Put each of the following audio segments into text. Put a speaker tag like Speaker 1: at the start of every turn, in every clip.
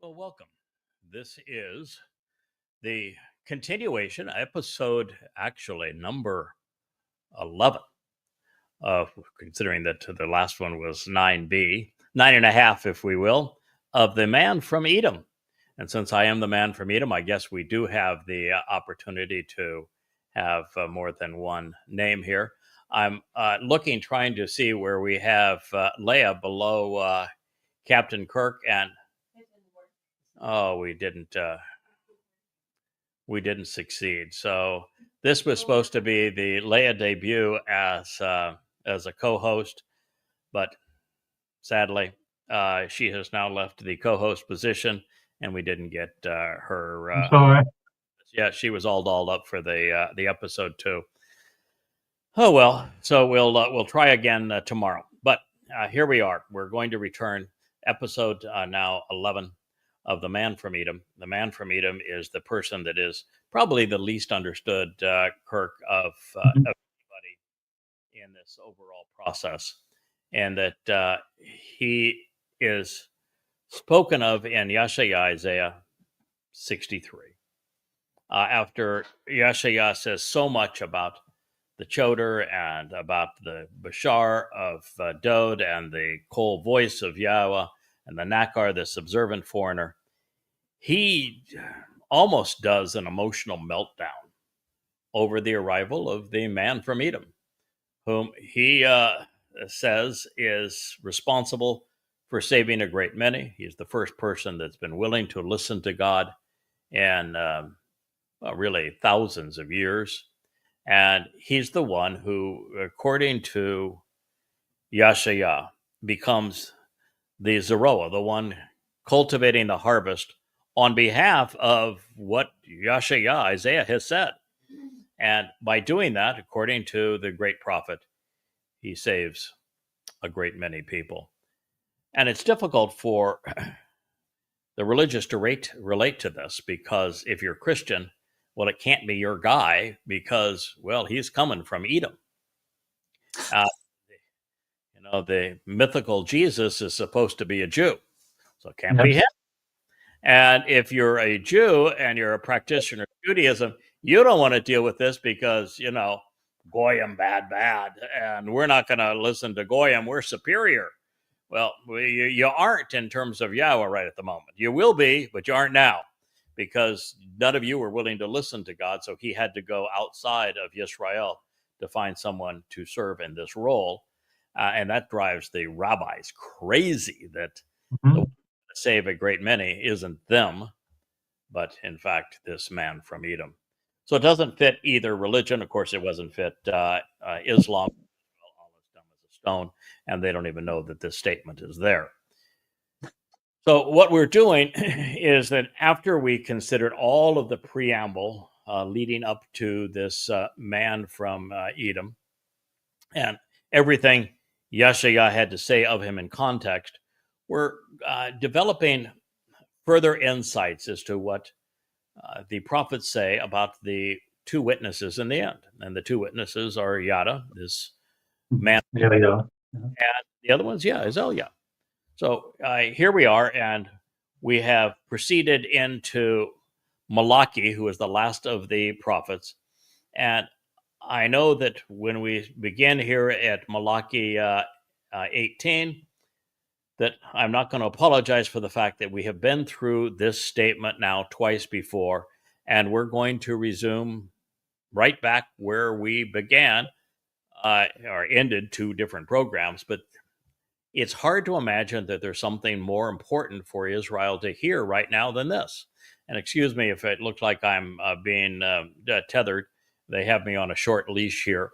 Speaker 1: Well, welcome. This is the continuation episode, actually number 11, considering that the last one was 9B, 9.5, if we will, of the man from Edom. And since I am the man from Edom, I guess we do have the opportunity to have more than one name here. I'm trying to see where we have Leah below Captain Kirk, and oh, we didn't succeed. So this was supposed to be the Leia debut as a co-host, but sadly, she has now left the co-host position, and we didn't get her.
Speaker 2: I'm sorry.
Speaker 1: Yeah, she was all dolled up for the episode too. Oh well, so we'll try again tomorrow. But here we are. We're going to return episode now 11 of The Man from Edom. The Man from Edom is the person that is probably the least understood, Kirk, of everybody in this overall process, and that he is spoken of in Yeshaya, Isaiah 63. After Yeshaya says so much about the Choder and about the Bashar of Dod and the cold voice of Yahweh and the Nakar, this observant foreigner, he almost does an emotional meltdown over the arrival of the man from Edom, whom he says is responsible for saving a great many. He's the first person that's been willing to listen to God in really thousands of years. And he's the one who, according to Yashaya, becomes the Zeroah, the one cultivating the harvest on behalf of what Yashaya, Isaiah, has said. And by doing that, according to the great prophet, he saves a great many people. And it's difficult for the religious to relate to this, because if you're Christian, well, it can't be your guy because, well, he's coming from Edom. The mythical Jesus is supposed to be a Jew, so it can't be him. And if you're a Jew and you're a practitioner of Judaism, you don't want to deal with this because, Goyim bad, and we're not going to listen to Goyim. We're superior. Well, you aren't in terms of Yahweh right at the moment. You will be, but you aren't now, because none of you were willing to listen to God, so he had to go outside of Yisrael to find someone to serve in this role. And that drives the rabbis crazy that the save a great many isn't them, but in fact, this man from Edom. So it doesn't fit either religion. Of course, it wasn't fit Islam. All is dumb as a stone, and they don't even know that this statement is there. So what we're doing is that after we considered all of the preamble leading up to this man from Edom and everything Yeshaya had to say of him in context, we're developing further insights as to what the prophets say about the two witnesses in the end. And the two witnesses are Yada, this man, and the other one's, is Elia. So here we are, and we have proceeded into Malachi, who is the last of the prophets. And I know that when we begin here at Malachi 18, that I'm not going to apologize for the fact that we have been through this statement now twice before, and we're going to resume right back where we began or ended two different programs. But it's hard to imagine that there's something more important for Israel to hear right now than this. And excuse me if it looks like I'm being tethered. They have me on a short leash here,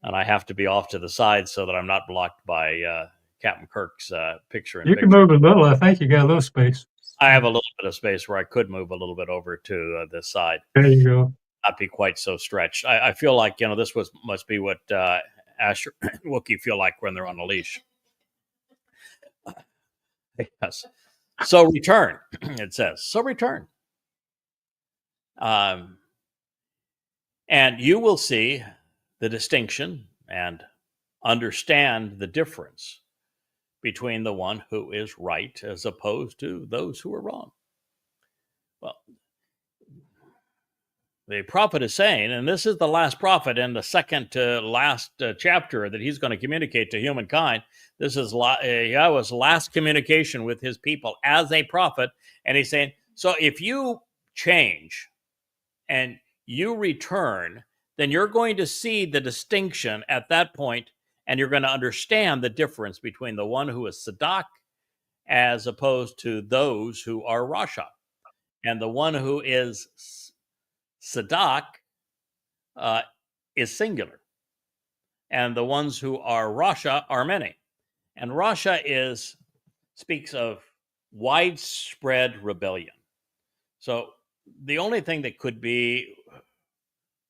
Speaker 1: and I have to be off to the side so that I'm not blocked by Captain Kirk's picture.
Speaker 2: You can move a little. I think you got a little space.
Speaker 1: I have a little bit of space where I could move a little bit over to this side.
Speaker 2: There you go.
Speaker 1: Not be quite so stretched. I feel like, this must be what Asher Wookiee feel like when they're on a leash. Yes. So return, it says. So return. And you will see the distinction and understand the difference between the one who is right as opposed to those who are wrong. Well, the prophet is saying, and this is the last prophet in the second to last chapter that he's going to communicate to humankind. This is Yahweh's last communication with his people as a prophet. And he's saying, so if you change and you return, then you're going to see the distinction at that point, and you're going to understand the difference between the one who is Sadak as opposed to those who are Rasha. And the one who is Sadak is singular, and the ones who are Rasha are many. And Rasha speaks of widespread rebellion. So the only thing that could be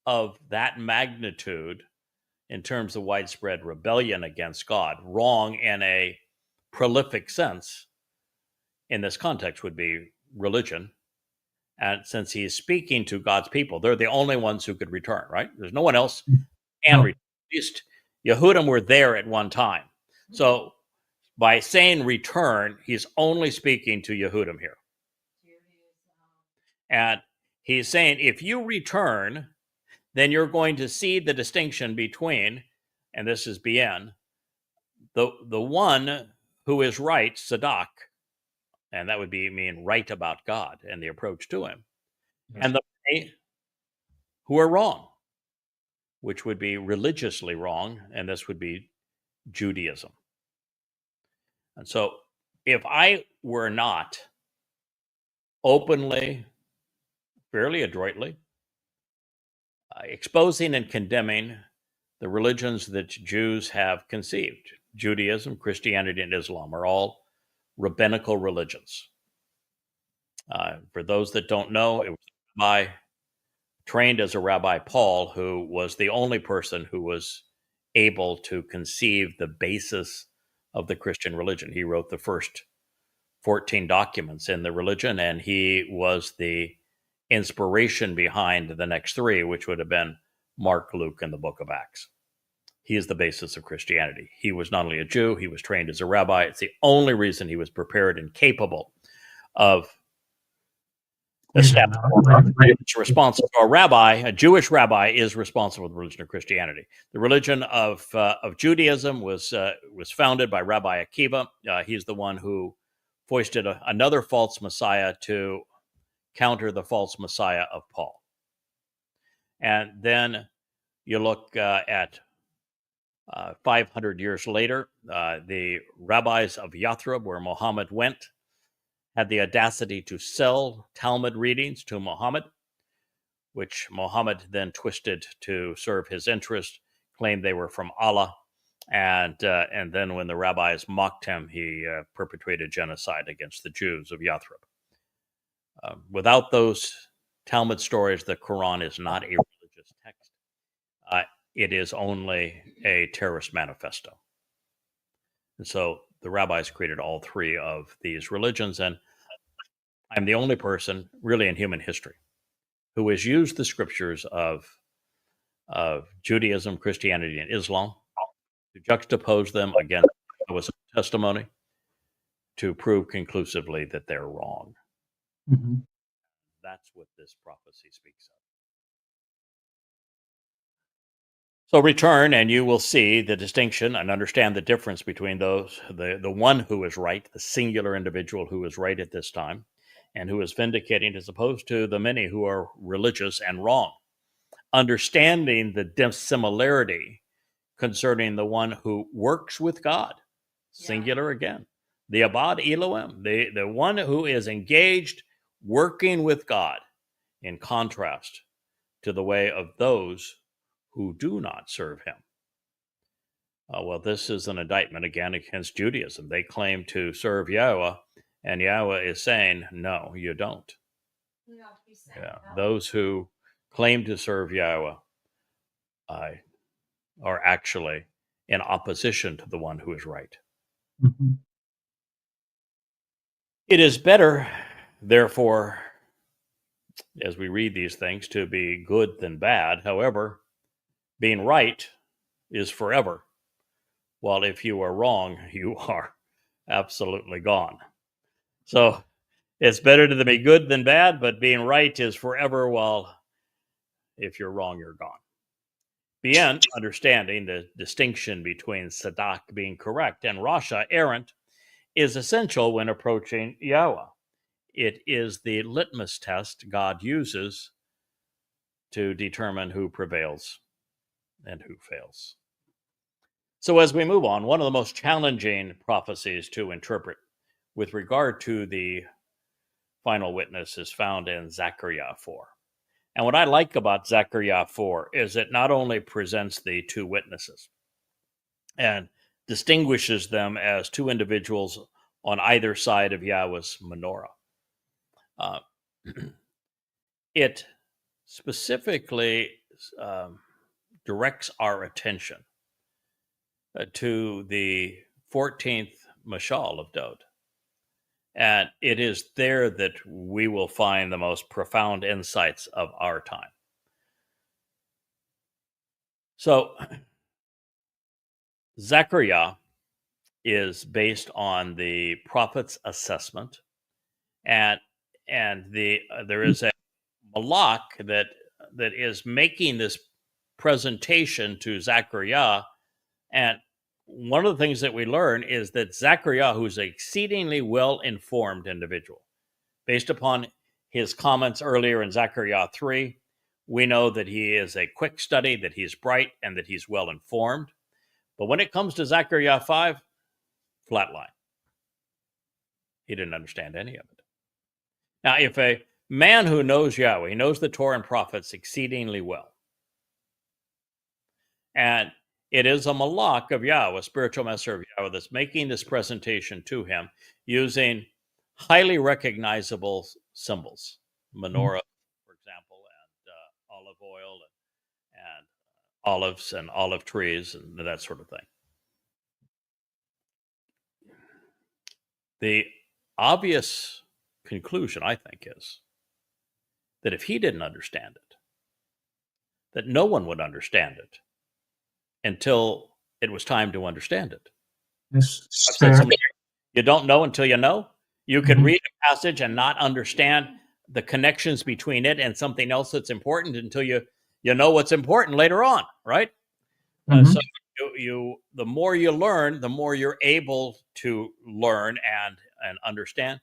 Speaker 1: of that magnitude in terms of widespread rebellion against God, wrong in a prolific sense in this context, would be religion. And since he's speaking to God's people, they're the only ones who could return, right? There's no one else can return. At least Yehudim were there at one time. So by saying return, he's only speaking to Yehudim here. And he's saying, if you return, then you're going to see the distinction between, and this is BN, the one who is right, Sadak, and that would mean right about God and the approach to him, yes, and the many who are wrong, which would be religiously wrong, and this would be Judaism. And so if I were not openly, fairly adroitly, exposing and condemning the religions that Jews have conceived, Judaism, Christianity, and Islam are all rabbinical religions. For those that don't know, it was a rabbi, trained as a Rabbi Paul, who was the only person who was able to conceive the basis of the Christian religion. He wrote the first 14 documents in the religion, and he was the inspiration behind the next three, which would have been Mark, Luke, and the book of Acts. He is the basis of Christianity. He was not only a Jew, he was trained as a rabbi. It's the only reason he was prepared and capable of responsible. A rabbi, a Jewish rabbi, is responsible for the religion of Christianity. The religion of Judaism was founded by Rabbi Akiva. He's the one who foisted another false Messiah to counter the false Messiah of Paul. And then you look at 500 years later, the rabbis of Yathrib, where Muhammad went, had the audacity to sell Talmud readings to Muhammad, which Muhammad then twisted to serve his interest, claimed they were from Allah, and then when the rabbis mocked him, he perpetrated genocide against the Jews of Yathrib. Without those Talmud stories, the Quran is not a religious text. It is only a terrorist manifesto. And so the rabbis created all three of these religions, and I'm the only person really in human history who has used the scriptures of Judaism, Christianity, and Islam to juxtapose them against Yahweh's testimony to prove conclusively that they're wrong. Mm-hmm. That's what this prophecy speaks of. So return, and you will see the distinction and understand the difference between those, the one who is right, the singular individual who is right at this time, and who is vindicating, as opposed to the many who are religious and wrong. Understanding the dissimilarity concerning the one who works with God, singular again, the Abad Elohim, the one who is engaged working with God, in contrast to the way of those who do not serve him. Well, this is an indictment again against Judaism. They claim to serve Yahweh, and Yahweh is saying, no, you don't. Yeah, those who claim to serve Yahweh are actually in opposition to the one who is right. Mm-hmm. It is better, therefore, as we read these things, to be good than bad. However, being right is forever, while if you are wrong, you are absolutely gone. So it's better to be good than bad, but being right is forever, while if you're wrong, you're gone. Beyond understanding the distinction between Sadak being correct and Rasha errant is essential when approaching Yahweh. It is the litmus test God uses to determine who prevails and who fails. So, as we move on, one of the most challenging prophecies to interpret with regard to the final witness is found in Zechariah 4. And what I like about Zechariah 4 is it not only presents the two witnesses and distinguishes them as two individuals on either side of Yahweh's menorah, uh, it specifically directs our attention to the 14th Mashal of Dod. And it is there that we will find the most profound insights of our time. So, Zechariah is based on the prophet's assessment, and there is a malach that is making this presentation to Zechariah. And one of the things that we learn is that Zechariah, who's an exceedingly well-informed individual, based upon his comments earlier in Zechariah 3, we know that he is a quick study, that he's bright, and that he's well-informed. But when it comes to Zechariah 5, flatline. He didn't understand any of it. Now, if a man who knows Yahweh, he knows the Torah and prophets exceedingly well, and it is a malach of Yahweh, a spiritual messenger of Yahweh, that's making this presentation to him using highly recognizable symbols, menorah, for example, and olive oil and olives and olive trees and that sort of thing. The obvious conclusion, I think, is that if he didn't understand it, that no one would understand it until it was time to understand it.
Speaker 2: Yes,
Speaker 1: I've said something, you don't know until you know. You can read a passage and not understand the connections between it and something else that's important until you know what's important later on, right? So the more you learn, the more you're able to learn and understand.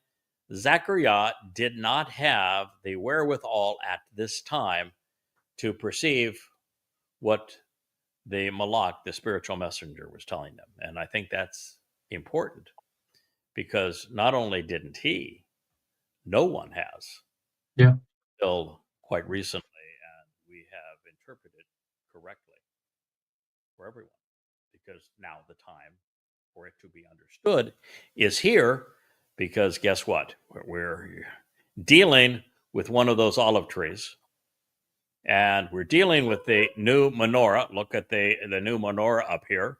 Speaker 1: Zechariah did not have the wherewithal at this time to perceive what the malach, the spiritual messenger, was telling them. And I think that's important, because not only didn't he, no one has.
Speaker 2: Yeah.
Speaker 1: Until quite recently, and we have interpreted correctly for everyone, because now the time for it to be understood is here, because guess what? We're dealing with one of those olive trees, and we're dealing with the new menorah. Look at the new menorah up here.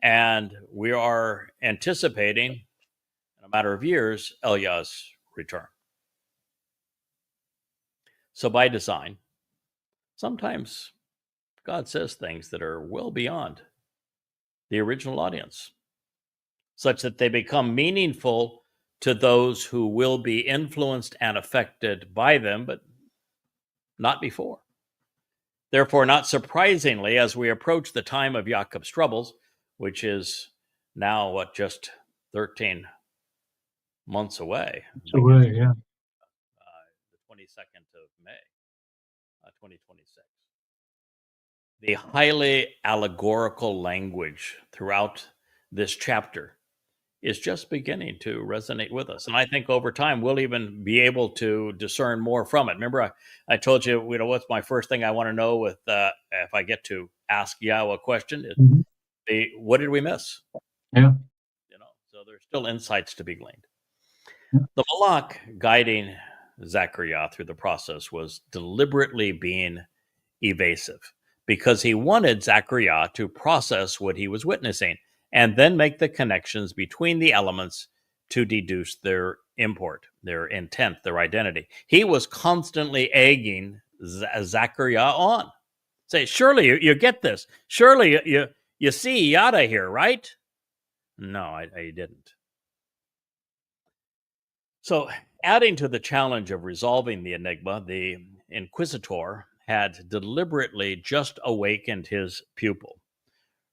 Speaker 1: And we are anticipating, in a matter of years, Eliah's return. So by design, sometimes God says things that are well beyond the original audience, such that they become meaningful to those who will be influenced and affected by them, but not before. Therefore, not surprisingly, as we approach the time of Jacob's troubles, which is now, just 13 months away.
Speaker 2: So, yeah.
Speaker 1: The 22nd of May, 2026. The highly allegorical language throughout this chapter is just beginning to resonate with us. And I think over time, we'll even be able to discern more from it. Remember, I told you, what's my first thing I want to know with if I get to ask Yahweh a question, is what did we miss?
Speaker 2: Yeah.
Speaker 1: So there's still insights to be gleaned.
Speaker 2: Yeah.
Speaker 1: The malach guiding Zechariah through the process was deliberately being evasive, because he wanted Zechariah to process what he was witnessing and then make the connections between the elements to deduce their import, their intent, their identity. He was constantly egging Zechariah on. Say, surely you get this. Surely you see yada here, right? No, I didn't. So, adding to the challenge of resolving the enigma, the inquisitor had deliberately just awakened his pupil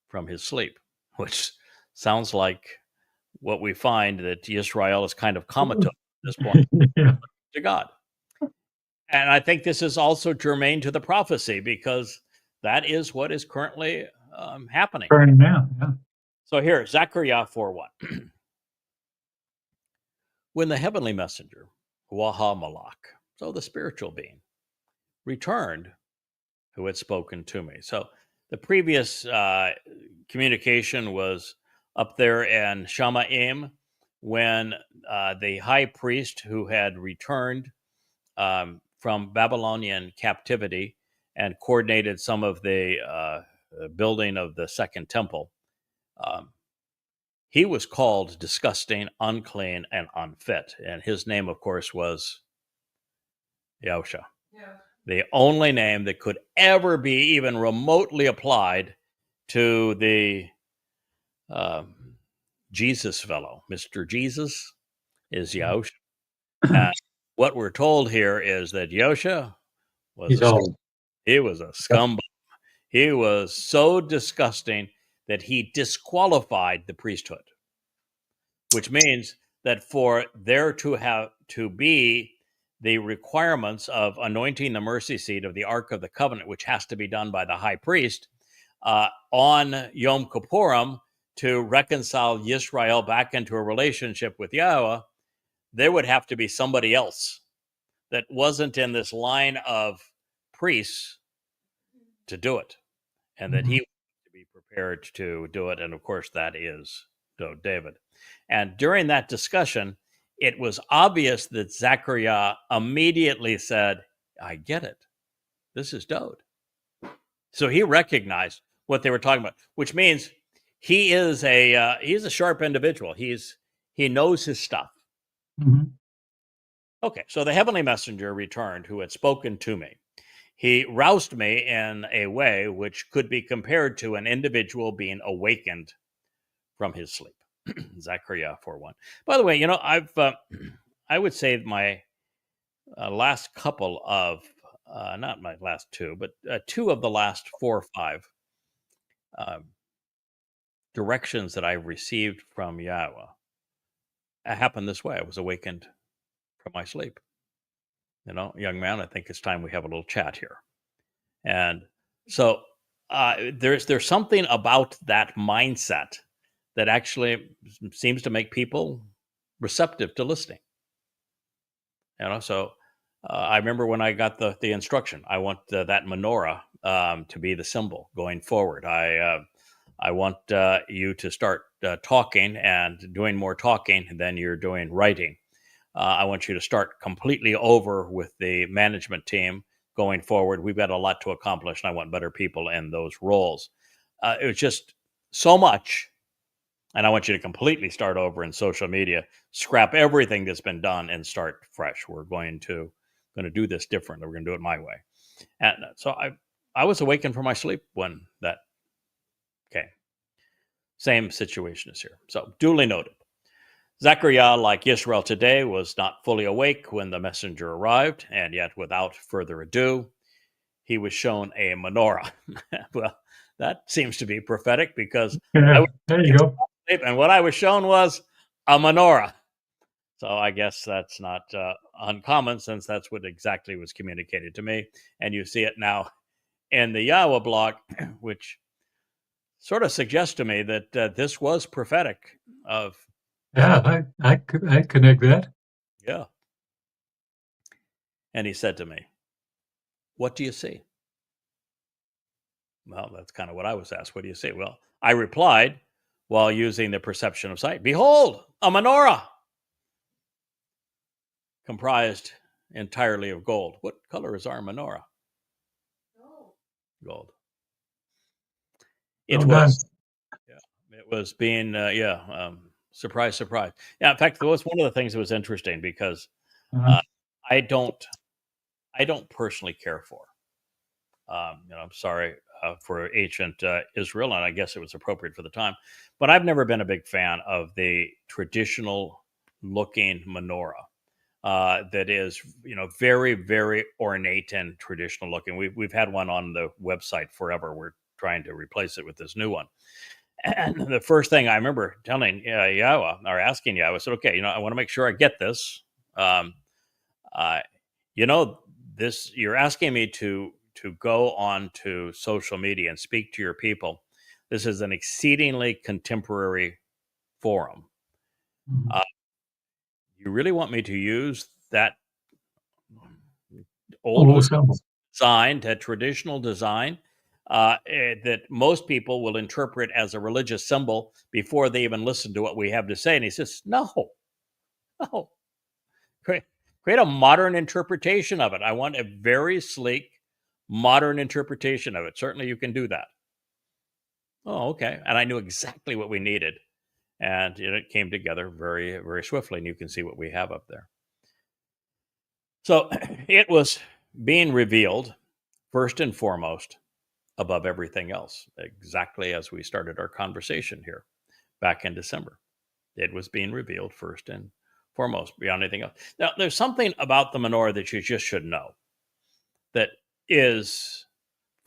Speaker 1: from his sleep, which sounds like what we find that Israel is kind of comatose at this point
Speaker 2: Yeah.
Speaker 1: to God. And I think this is also germane to the prophecy because that is what is currently happening.
Speaker 2: Burning now. Yeah.
Speaker 1: So here, Zechariah 4:1. When the heavenly messenger, Waha Malak, so the spiritual being, returned, who had spoken to me. So the previous communication was up there in Shamaim when the high priest who had returned from Babylonian captivity and coordinated some of the building of the second temple. Um, he was called disgusting, unclean, and unfit. And his name, of course, was Yahusha. The only name that could ever be even remotely applied to the Jesus fellow, Mr. Jesus, is Yahusha. And what we're told here is that Yahusha was
Speaker 2: He's old.
Speaker 1: he was a scumbag. He was so disgusting that he disqualified the priesthood, which means that for there to have to be the requirements of anointing the mercy seat of the Ark of the Covenant, which has to be done by the high priest on Yom Kippurim to reconcile Yisrael back into a relationship with Yahweh, there would have to be somebody else that wasn't in this line of priests to do it, and that he was to be prepared to do it. And of course, that is David. And during that discussion, it was obvious that Zechariah immediately said, I get it. This is Dode. So he recognized what they were talking about, which means he's a sharp individual. He knows his stuff.
Speaker 2: Mhm.
Speaker 1: Okay, so the heavenly messenger returned who had spoken to me. He roused me in a way which could be compared to an individual being awakened from his sleep. Zechariah 4:1. By the way, I would say my last couple of, not my last two, but two of the last 4 or 5 um, directions that I received from Yahweh happened this way. I was awakened from my sleep. Young man, I think it's time we have a little chat here. And so there's something about that mindset that actually seems to make people receptive to listening. So I remember when I got the instruction, I want that menorah to be the symbol going forward. I want you to start talking and doing more talking than you're doing writing. I want you to start completely over with the management team going forward. We've got a lot to accomplish, and I want better people in those roles. It was just so much. And I want you to completely start over in social media, scrap everything that's been done and start fresh. We're going to do this different. We're going to do it my way. And so I was awakened from my sleep when that came. Same situation is here. So duly noted. Zechariah, like Israel today, was not fully awake when the messenger arrived, and yet without further ado, he was shown a menorah. Well, that seems to be prophetic because I
Speaker 2: Yeah.
Speaker 1: was
Speaker 2: There you go.
Speaker 1: asleep, and what I was shown was a menorah. So I guess that's not uncommon, since that's what exactly was communicated to me. And you see it now in the Yahweh block, which sort of suggests to me that this was prophetic of,
Speaker 2: Yeah, I connect that.
Speaker 1: yeah. And he said to me, what do you see? Well, that's kind of what I was asked. What do you see? Well, I replied while using the perception of sight, behold, a menorah comprised entirely of gold. What color is our menorah? Gold. It
Speaker 2: Well done.
Speaker 1: was, yeah, it was being, surprise, surprise. Yeah, in fact, that was one of the things that was interesting because
Speaker 2: Uh-huh.
Speaker 1: uh, I don't personally care for. I'm sorry for ancient Israel, and I guess it was appropriate for the time. But I've never been a big fan of the traditional looking menorah. that is, very, very ornate and traditional looking. We've had one on the website forever. We're trying to replace it with this new one. And the first thing I remember telling Yahweh, or asking Yahweh, I said, okay, I want to make sure I get this. Um, uh, this, you're asking me to go on to social media and speak to your people. This is an exceedingly contemporary forum.
Speaker 2: Mhm.
Speaker 1: You really want me to use that
Speaker 2: Old
Speaker 1: old
Speaker 2: symbol.
Speaker 1: design, that traditional design, that most people will interpret as a religious symbol before they even listen to what we have to say? And he says, no, no. Create a modern interpretation of it. I want a very sleek, modern interpretation of it. Certainly you can do that. Oh, okay. And I knew exactly what we needed. And it came together very, very swiftly. And you can see what we have up there. So it was being revealed first and foremost above everything else, exactly as we started our conversation here back in December. It was being revealed first and foremost beyond anything else. Now, there's something about the menorah that you just should know that is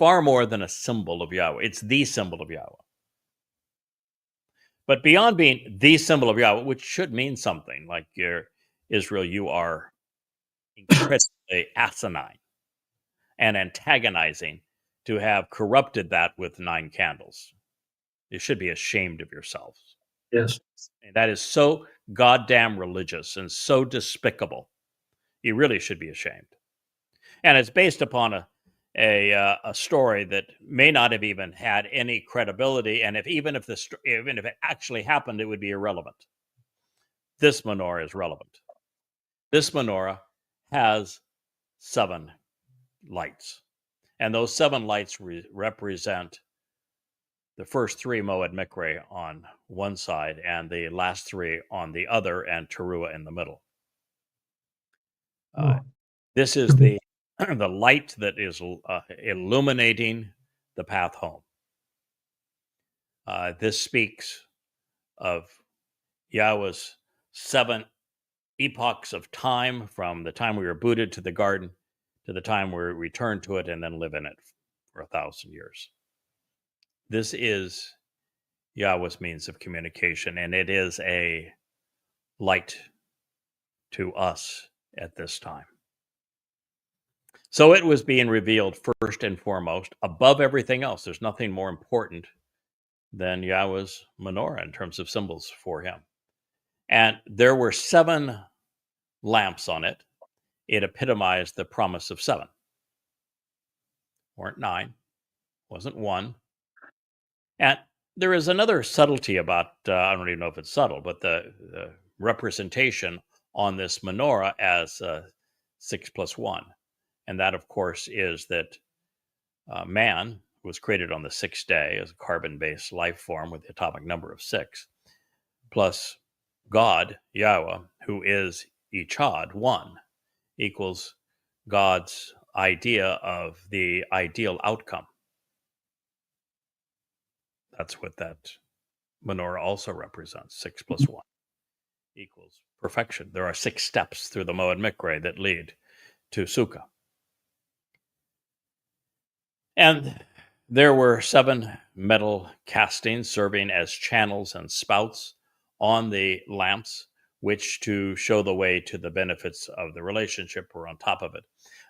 Speaker 1: far more than a symbol of Yahweh. It's the symbol of Yahweh. But beyond being the symbol of Yahweh, which should mean something, like Israel, you are incredibly asinine and antagonizing to have corrupted that with 9 candles. You should be ashamed of yourselves.
Speaker 2: Yes.
Speaker 1: And that is so goddamn religious and so despicable. You really should be ashamed. And it's based upon a story that may not have even had any credibility. And even if it actually happened, it would be irrelevant. This menorah is relevant. This menorah has 7 lights, and those 7 lights represent the first 3 Moed Mikre on one side and the last 3 on the other, and Teruah in the middle.
Speaker 2: Oh,
Speaker 1: This is the the light that is illuminating the path home. This speaks of Yahweh's 7 epochs of time, from the time we were booted to the garden to the time we return to it and then live in it for 1,000 years. This is Yahweh's means of communication, and it is a light to us at this time. So it was being revealed first and foremost above everything else. There's nothing more important than Yahweh's menorah in terms of symbols for him. And there were 7 lamps on it. It epitomized the promise of 7. Weren't 9, wasn't 1. And there is another subtlety about, I don't even know if it's subtle, but the representation on this menorah as 6 plus 1. And that, of course, is that man was created on the 6th day as a carbon-based life form with the atomic number of 6, plus God, Yahweh, who is Echad, 1, equals God's idea of the ideal outcome. That's what that menorah also represents. 6 plus 1 equals perfection. There are 6 steps through the Moed Mikre that lead to Sukkah. And there were 7 metal castings serving as channels and spouts on the lamps, which to show the way to the benefits of the relationship were on top of it.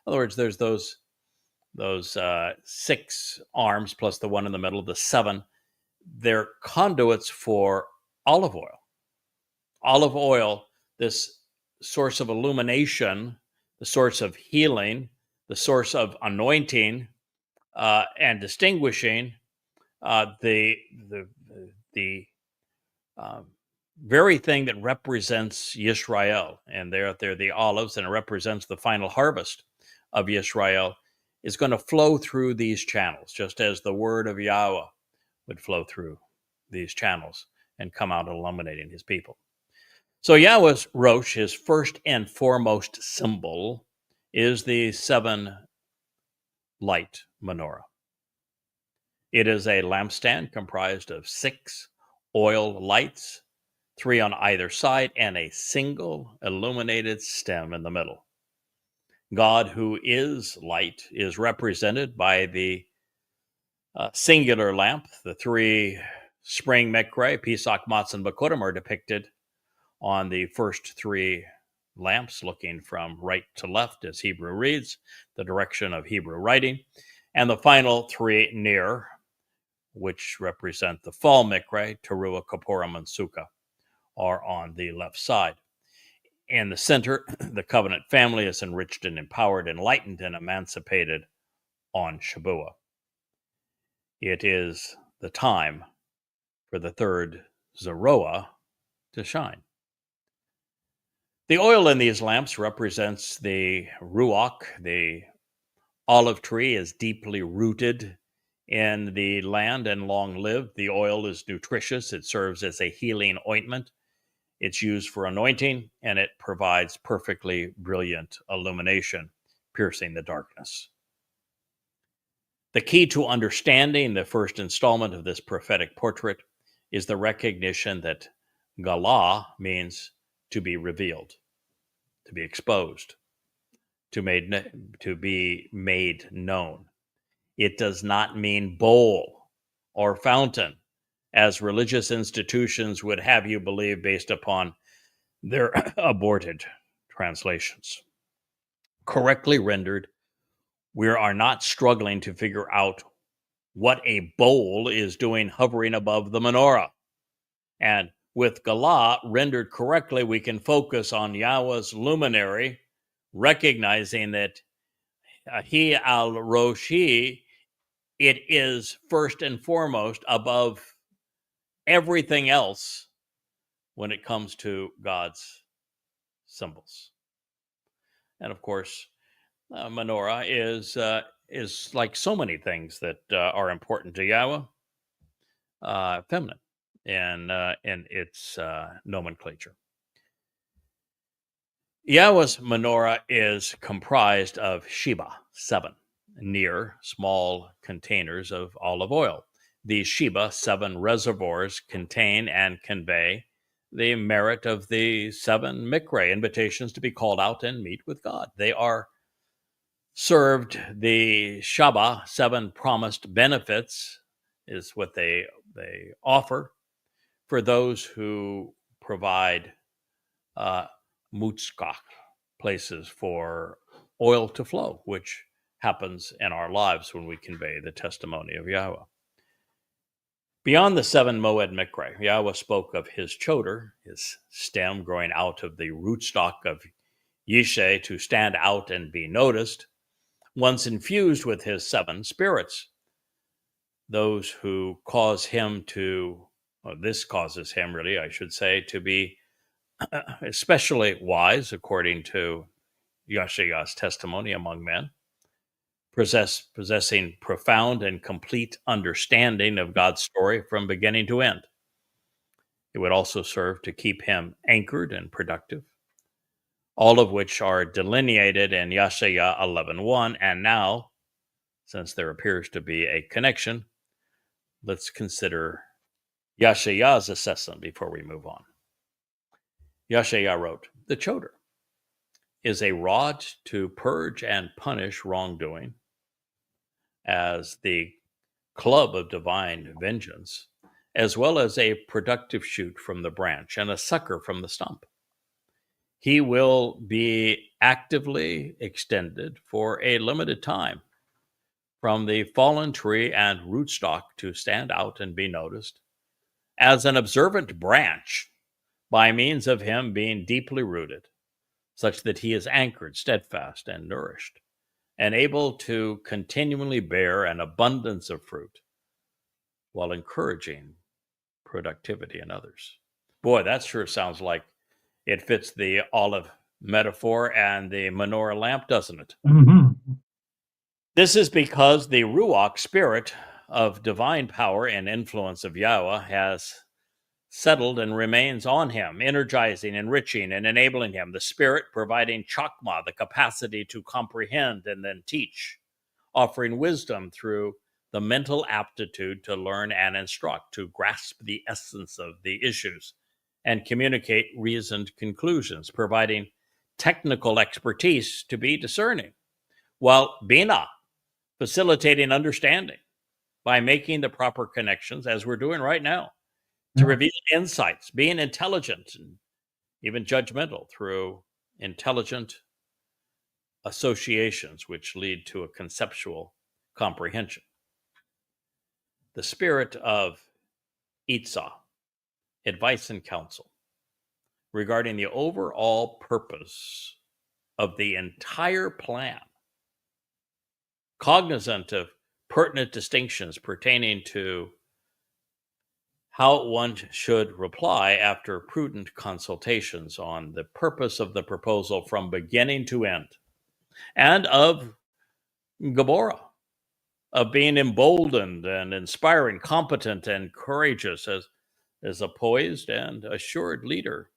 Speaker 1: In other words, there's those 6 arms plus the one in the middle, the 7. They're conduits for olive oil. Olive oil, this source of illumination, the source of healing, the source of anointing, and distinguishing the very thing that represents Yisrael. And they're the olives, and it represents the final harvest of Yisrael, is going to flow through these channels, just as the word of Yahweh would flow through these channels and come out illuminating his people. So Yahweh's Rosh, his first and foremost symbol, is the 7 light menorah. It is a lampstand comprised of 6 oil lights, 3 on either side, and a single illuminated stem in the middle. God, who is light, is represented by the singular lamp. The 3 spring mikre, Pesach, Matzah, and Bakurim, are depicted on the first 3 lamps, looking from right to left as Hebrew reads, the direction of Hebrew writing. And the final 3 near, which represent the fall mikre, Teruah, Kaporim, and Sukkah, are on the left side. In the center, the covenant family is enriched and empowered, enlightened, and emancipated on Shabuah. It is the time for the 3rd Zeroah to shine. The oil in these lamps represents the Ruach. The olive tree is deeply rooted in the land and long-lived. The oil is nutritious. It serves as a healing ointment. It's used for anointing, and it provides perfectly brilliant illumination, piercing the darkness. The key to understanding the first installment of this prophetic portrait is the recognition that Galah means to be revealed, to be exposed, to be made known. It does not mean bowl or fountain, as religious institutions would have you believe based upon their aborted translations. Correctly rendered, we are not struggling to figure out what a bowl is doing hovering above the menorah. And with Galah rendered correctly, we can focus on Yahweh's luminary, recognizing that He al Roshi, it is first and foremost above everything else when it comes to God's symbols. And of course, menorah is like so many things that are important to Yahweh, feminine in its nomenclature. Yahweh's menorah is comprised of Sheba, 7, near small containers of olive oil. These Sheba, 7 reservoirs, contain and convey the merit of the 7 mikre, invitations to be called out and meet with God. They are served, the Shaba, 7 promised benefits, is what they offer for those who provide mutzkach, places for oil to flow, which happens in our lives when we convey the testimony of Yahweh. Beyond the 7 Moed Mikre, Yahweh spoke of his choder, his stem growing out of the rootstock of Yishe to stand out and be noticed, once infused with his 7 spirits. Those who cause him to, well, this causes him really, I should say, to be especially wise, according to Yashayah's testimony among men, possessing profound and complete understanding of God's story from beginning to end. It would also serve to keep him anchored and productive, all of which are delineated in Yashayah 11:1. And now, since there appears to be a connection, let's consider Yashayah's assessment before we move on. Yashayah wrote, "The choder is a rod to purge and punish wrongdoing, as the club of divine vengeance, as well as a productive shoot from the branch and a sucker from the stump. He will be actively extended for a limited time from the fallen tree and rootstock to stand out and be noticed as an observant branch by means of him being deeply rooted, such that he is anchored, steadfast, and nourished, and able to continually bear an abundance of fruit while encouraging productivity in others." Boy, that sure sounds like it fits the olive metaphor and the menorah lamp, doesn't it?
Speaker 2: Mm-hmm.
Speaker 1: This is because the Ruach spirit of divine power and influence of Yahweh has settled and remains on him, energizing, enriching, and enabling him. The Spirit providing chakma, the capacity to comprehend and then teach, offering wisdom through the mental aptitude to learn and instruct, to grasp the essence of the issues, and communicate reasoned conclusions, providing technical expertise to be discerning, while Bina facilitating understanding by making the proper connections, as we're doing right now, to reveal insights, being intelligent and even judgmental through intelligent associations, which lead to a conceptual comprehension. The spirit of Itzah, advice and counsel regarding the overall purpose of the entire plan, cognizant of pertinent distinctions pertaining to how one should reply after prudent consultations on the purpose of the proposal from beginning to end, and of Gabora, of being emboldened and inspiring, competent and courageous as a poised and assured leader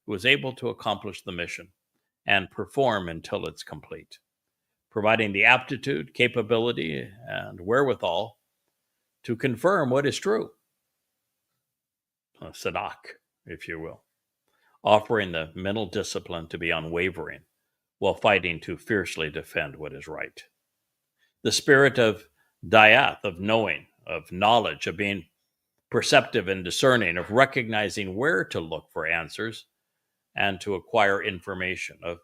Speaker 1: who is able to accomplish the mission and perform until it's complete, providing the aptitude, capability, and wherewithal to confirm what is true. A sadak, if you will, offering the mental discipline to be unwavering while fighting to fiercely defend what is right. The spirit of dayath, of knowing, of knowledge, of being perceptive and discerning, of recognizing where to look for answers and to acquire information, of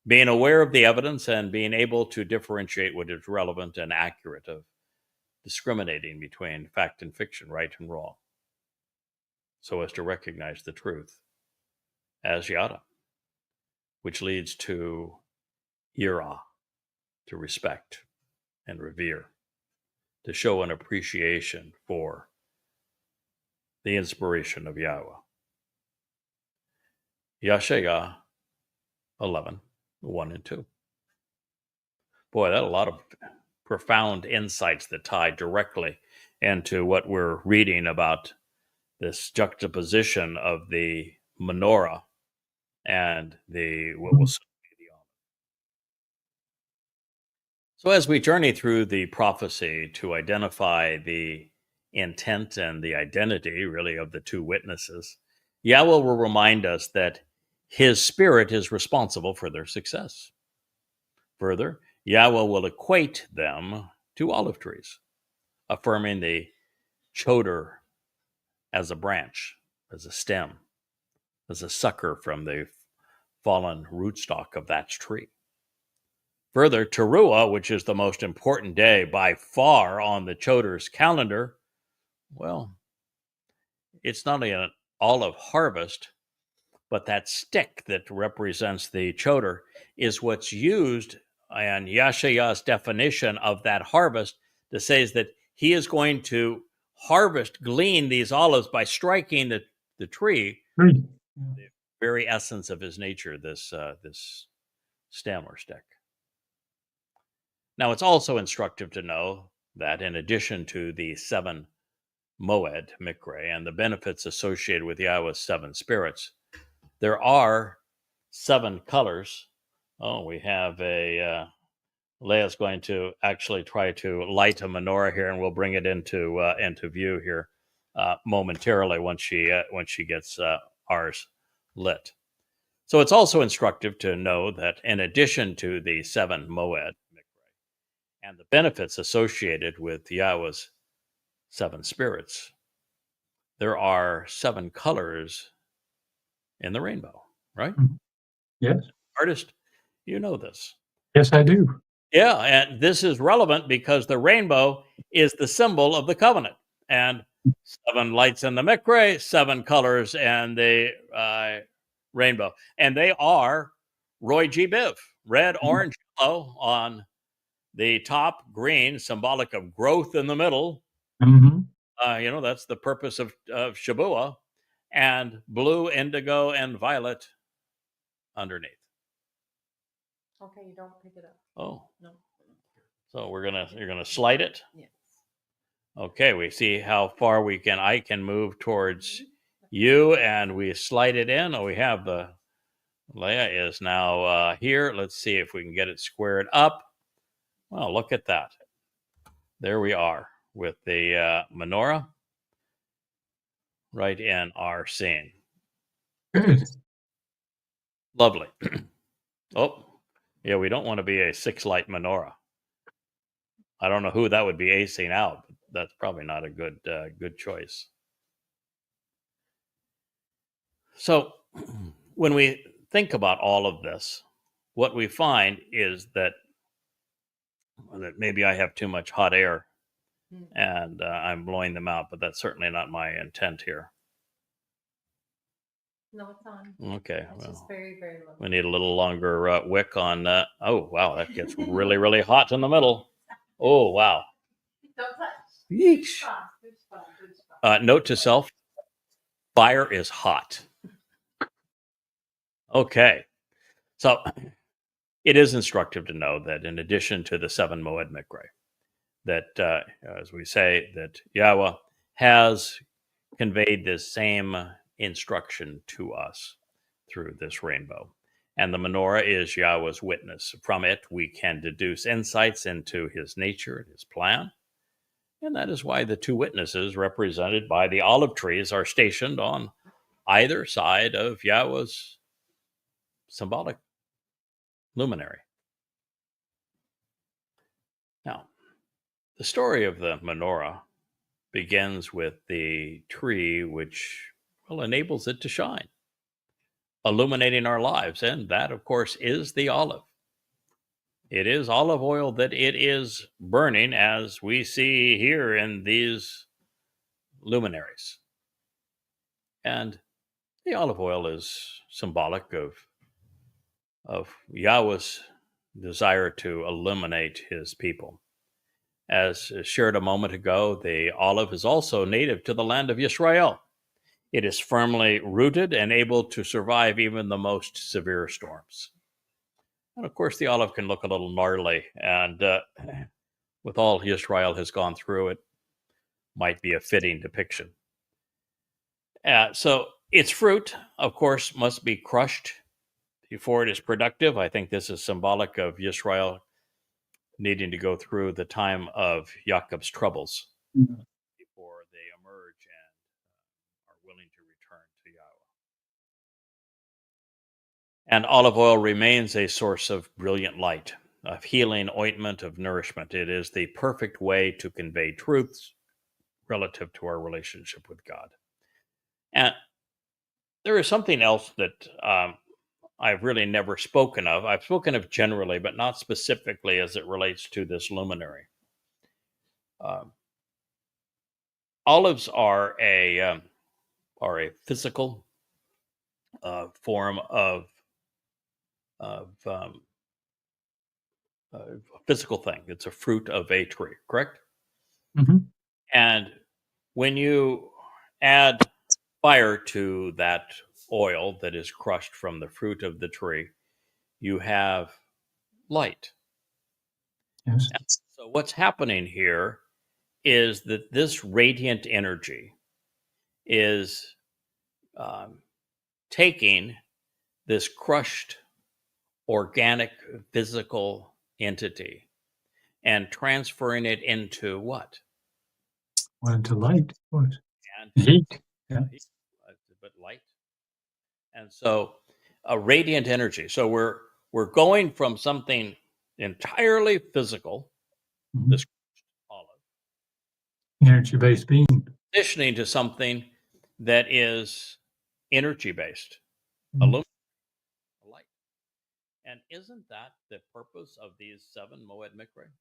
Speaker 1: being aware of the evidence and being able to differentiate what is relevant and accurate, of discriminating between fact and fiction, right and wrong, so as to recognize the truth as yada, which leads to yira, to respect and revere, to show an appreciation for the inspiration of Yahweh. Yashaya 11, 1 and 2. Boy, that's a lot of profound insights that tie directly into what we're reading about this juxtaposition of the menorah and the what will soon be the almond. So as we journey through the prophecy to identify the intent and the identity, really, of the two witnesses, Yahweh will remind us that his spirit is responsible for their success. Further, Yahweh will equate them to olive trees, affirming the choder as a branch, as a stem, as a sucker from the fallen rootstock of that tree. Further, Teruah, which is the most important day by far on the choder's calendar, well, it's not only an olive harvest, but that stick that represents the choder is what's used in Yeshaya's definition of that harvest to say is that he is going to glean these olives by striking the tree, the very essence of his nature, this stem or stick. Now, it's also instructive to know that in addition to the 7 Moed, Mikre, and the benefits associated with Yahweh's 7 spirits, there are 7 colors. Oh, we have Leia's going to actually try to light a menorah here, and we'll bring it into view here momentarily once she gets ours lit. So it's also instructive to know that in addition to the 7 Moed and the benefits associated with Yahweh's 7 spirits, there are 7 colors in the rainbow, right?
Speaker 2: Yes.
Speaker 1: Artist, you know this.
Speaker 2: Yes, I do.
Speaker 1: Yeah, and this is relevant because the rainbow is the symbol of the covenant. And 7 lights in the mikre, 7 colors in the rainbow. And they are Roy G. Biv, red, orange, yellow on the top, green, symbolic of growth in the middle. That's the purpose of Shabuah, and blue, indigo, and violet underneath.
Speaker 3: Okay, you don't pick it up.
Speaker 1: Oh.
Speaker 3: No.
Speaker 1: So you're gonna slide it?
Speaker 3: Yes.
Speaker 1: Okay, we see how far I can move towards you, and we slide it in. Oh, we have Leia is now here. Let's see if we can get it squared up. Well, look at that. There we are with the menorah right in our scene.
Speaker 2: Good.
Speaker 1: Lovely. Oh, yeah, we don't want to be a 6-light menorah. I don't know who that would be acing out, but that's probably not a good choice. So, when we think about all of this, what we find is that maybe I have too much hot air and I'm blowing them out, but that's certainly not my intent here.
Speaker 3: No, it's on.
Speaker 1: Okay,
Speaker 3: It's just
Speaker 1: well,
Speaker 3: very, very low.
Speaker 1: we need a little longer wick on that. Oh, wow, that gets really, really hot in the middle. Oh, wow.
Speaker 3: Don't touch.
Speaker 1: Yeesh.
Speaker 3: Good spot.
Speaker 1: Note to self, fire is hot. Okay, so it is instructive to know that in addition to the 7 Moed Mikre, that, as we say, that Yahweh has conveyed this same instruction to us through this rainbow. And the menorah is Yahweh's witness. From it, we can deduce insights into his nature and his plan. And that is why the 2 witnesses, represented by the olive trees, are stationed on either side of Yahweh's symbolic luminary. Now, the story of the menorah begins with the tree which enables it to shine, illuminating our lives. And that, of course, is the olive. It is olive oil that it is burning, as we see here in these luminaries. And the olive oil is symbolic of Yahweh's desire to illuminate his people. As shared a moment ago, the olive is also native to the land of Israel. It is firmly rooted and able to survive even the most severe storms. And of course, the olive can look a little gnarly, and with all Israel has gone through, it might be a fitting depiction. So its fruit, of course, must be crushed before it is productive. I think this is symbolic of Israel needing to go through the time of Jacob's troubles before they emerge and are willing to return to Yahweh. And olive oil remains a source of brilliant light, of healing ointment, of nourishment. It is the perfect way to convey truths relative to our relationship with God. And there is something else that I've really never spoken of. I've spoken of generally, but not specifically as it relates to this luminary. Olives are a physical form of a physical thing. It's a fruit of a tree, correct?
Speaker 2: Mm-hmm.
Speaker 1: And when you add fire to that oil that is crushed from the fruit of the tree, you have light.
Speaker 2: Yes.
Speaker 1: And so what's happening here is that this radiant energy is taking this crushed organic physical entity and transferring it into what?
Speaker 2: Well, into light, of course.
Speaker 1: And
Speaker 2: Heat. Yeah.
Speaker 1: but light. And so a radiant energy. So we're going from something entirely physical,
Speaker 2: Mhm.
Speaker 1: this olive,
Speaker 2: Energy-based being.
Speaker 1: transitioning to something that is energy based,
Speaker 2: Mhm.
Speaker 1: illuminating light. And isn't that the purpose of these 7 Moed Mikre?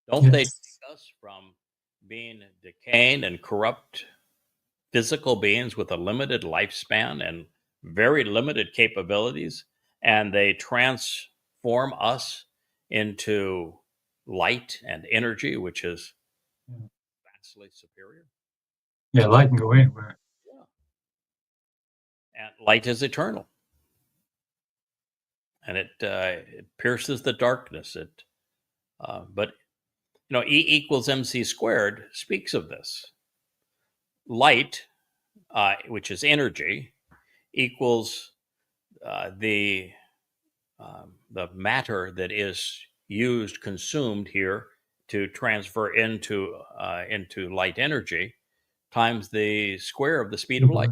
Speaker 1: Don't they
Speaker 2: Yes.
Speaker 1: take us from being decaying and corrupt physical beings with a limited lifespan and very limited capabilities, and they transform us into light and energy, which is
Speaker 2: Yeah.
Speaker 1: vastly superior?
Speaker 2: Yeah, light can go anywhere.
Speaker 1: Yeah. And light is eternal, and it pierces the darkness. But E equals MC squared speaks of this. Light, which is energy, equals the matter that is used, consumed here to transfer into light energy, times the square of the speed of light.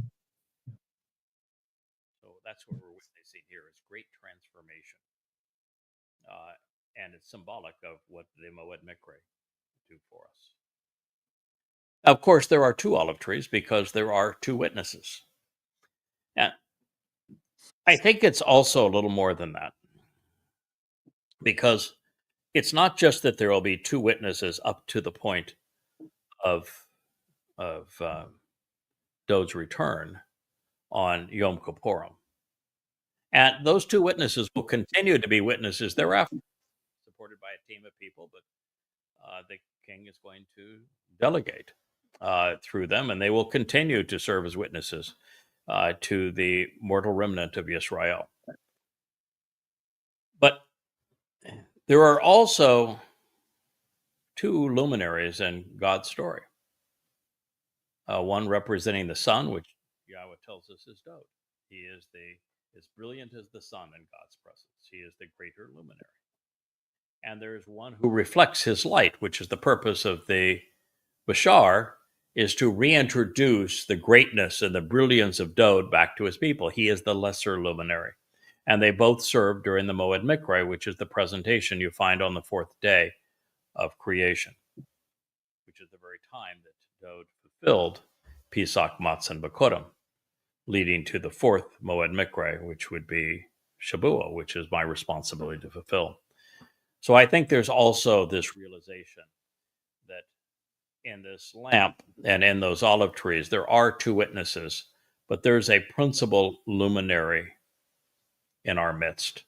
Speaker 1: that's what we're witnessing here is great transformation. And it's symbolic of what the Moed Mikre do for us. Of course, there are two olive trees because there are two witnesses. And I think it's also a little more than that, because it's not just that there will be two witnesses up to the point of Dod's return on Yom Kippurim. And those two witnesses will continue to be witnesses thereafter, supported by a team of people, but the king is going to delegate through them, and they will continue to serve as witnesses to the mortal remnant of Israel. But there are also two luminaries in God's story. One representing the sun, which Yahweh tells us is Dod. He is as brilliant as the sun in God's presence. He is the greater luminary. And there's one who reflects his light, which is the purpose of the Bashar, is to reintroduce the greatness and the brilliance of Dod back to his people. He is the lesser luminary. And they both serve during the Moed Mikre, which is the presentation you find on the fourth day of creation, which is the very time that Dod fulfilled Pesach, Matzah, and Bakodim, leading to the fourth Moed Mikre, which would be Shabuah, which is my responsibility to fulfill. So I think there's also this realization that in this lamp and in those olive trees, there are two witnesses, but there's a principal luminary in our midst,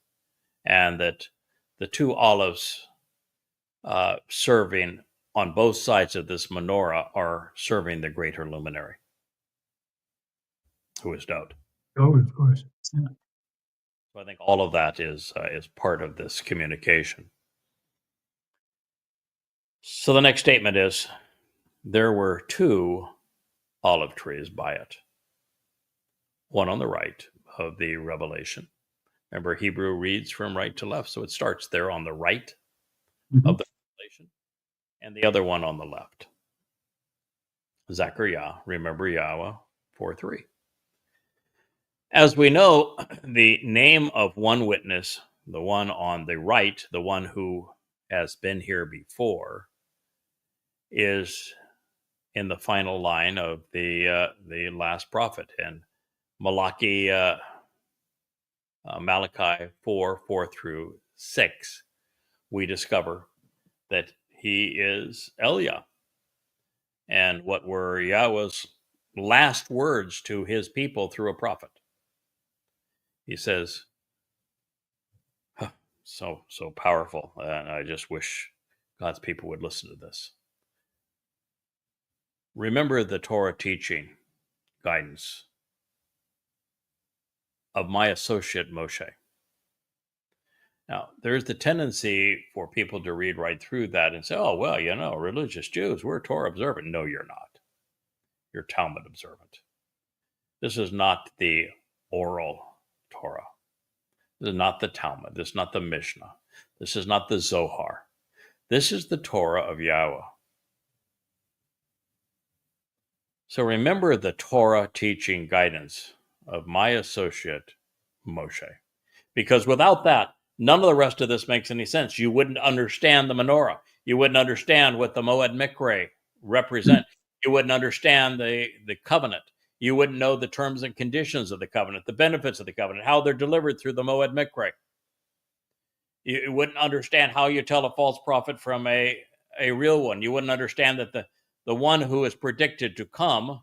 Speaker 1: and that the two olives serving on both sides of this menorah are serving the greater luminary, who is Dod.
Speaker 2: Oh, of course. Yeah.
Speaker 1: So I think all of that is part of this communication. So the next statement is, there were two olive trees by it, one on the right of the revelation. Remember, Hebrew reads from right to left, so it starts there on the right of the revelation, and the other one on the left. Zechariah, remember Yahweh 4:3. As we know, the name of one witness, the one on the right, the one who has been here before, is in the final line of the last prophet in Malachi 4:4-6. We discover that he is Eliah, and what were Yahweh's last words to his people through a prophet. He says, so powerful, and I just wish God's people would listen to this. Remember the Torah teaching guidance of my associate Moshe. Now, there's the tendency for people to read right through that and say, oh, well, religious Jews, we're Torah observant. No, you're not. You're Talmud observant. This is not the oral Torah. This is not the Talmud. This is not the Mishnah. This is not the Zohar. This is the Torah of Yahweh. So remember the Torah teaching guidance of my associate Moshe. Because without that, none of the rest of this makes any sense. You wouldn't understand the menorah. You wouldn't understand what the Moed Mikre represent. You wouldn't understand the covenant. You wouldn't know the terms and conditions of the covenant, the benefits of the covenant, how they're delivered through the Moed Mikre. You wouldn't understand how you tell a false prophet from a real one. You wouldn't understand that the one who is predicted to come,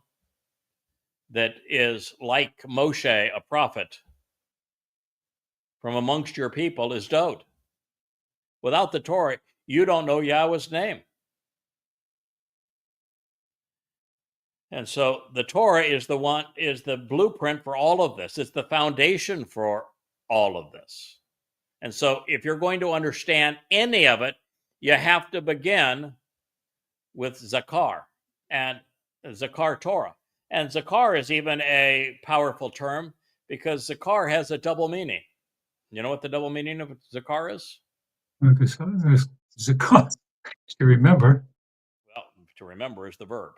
Speaker 1: that is like Moshe, a prophet from amongst your people, is Dod. Without the Torah, you don't know Yahweh's name. And so the Torah is the blueprint for all of this. It's the foundation for all of this. And so if you're going to understand any of it, you have to begin with Zakar and Zakar Torah. And Zakar is even a powerful term because Zakar has a double meaning. You know what the double meaning of Zakar is?
Speaker 2: Because there's Zakar, to remember.
Speaker 1: Well, to remember is the verb.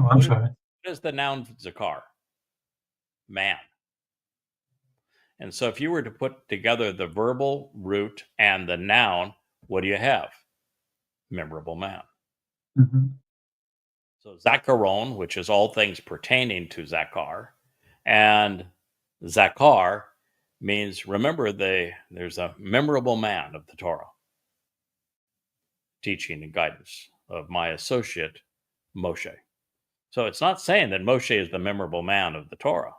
Speaker 2: Oh, I'm sorry.
Speaker 1: What is the noun Zakar? Man. And so if you were to put together the verbal root and the noun, what do you have? Memorable man.
Speaker 2: Mm-hmm.
Speaker 1: So Zacharon, which is all things pertaining to Zachar, and Zachar means, remember, there's a memorable man of the Torah, teaching and guidance of my associate, Moshe. So it's not saying that Moshe is the memorable man of the Torah.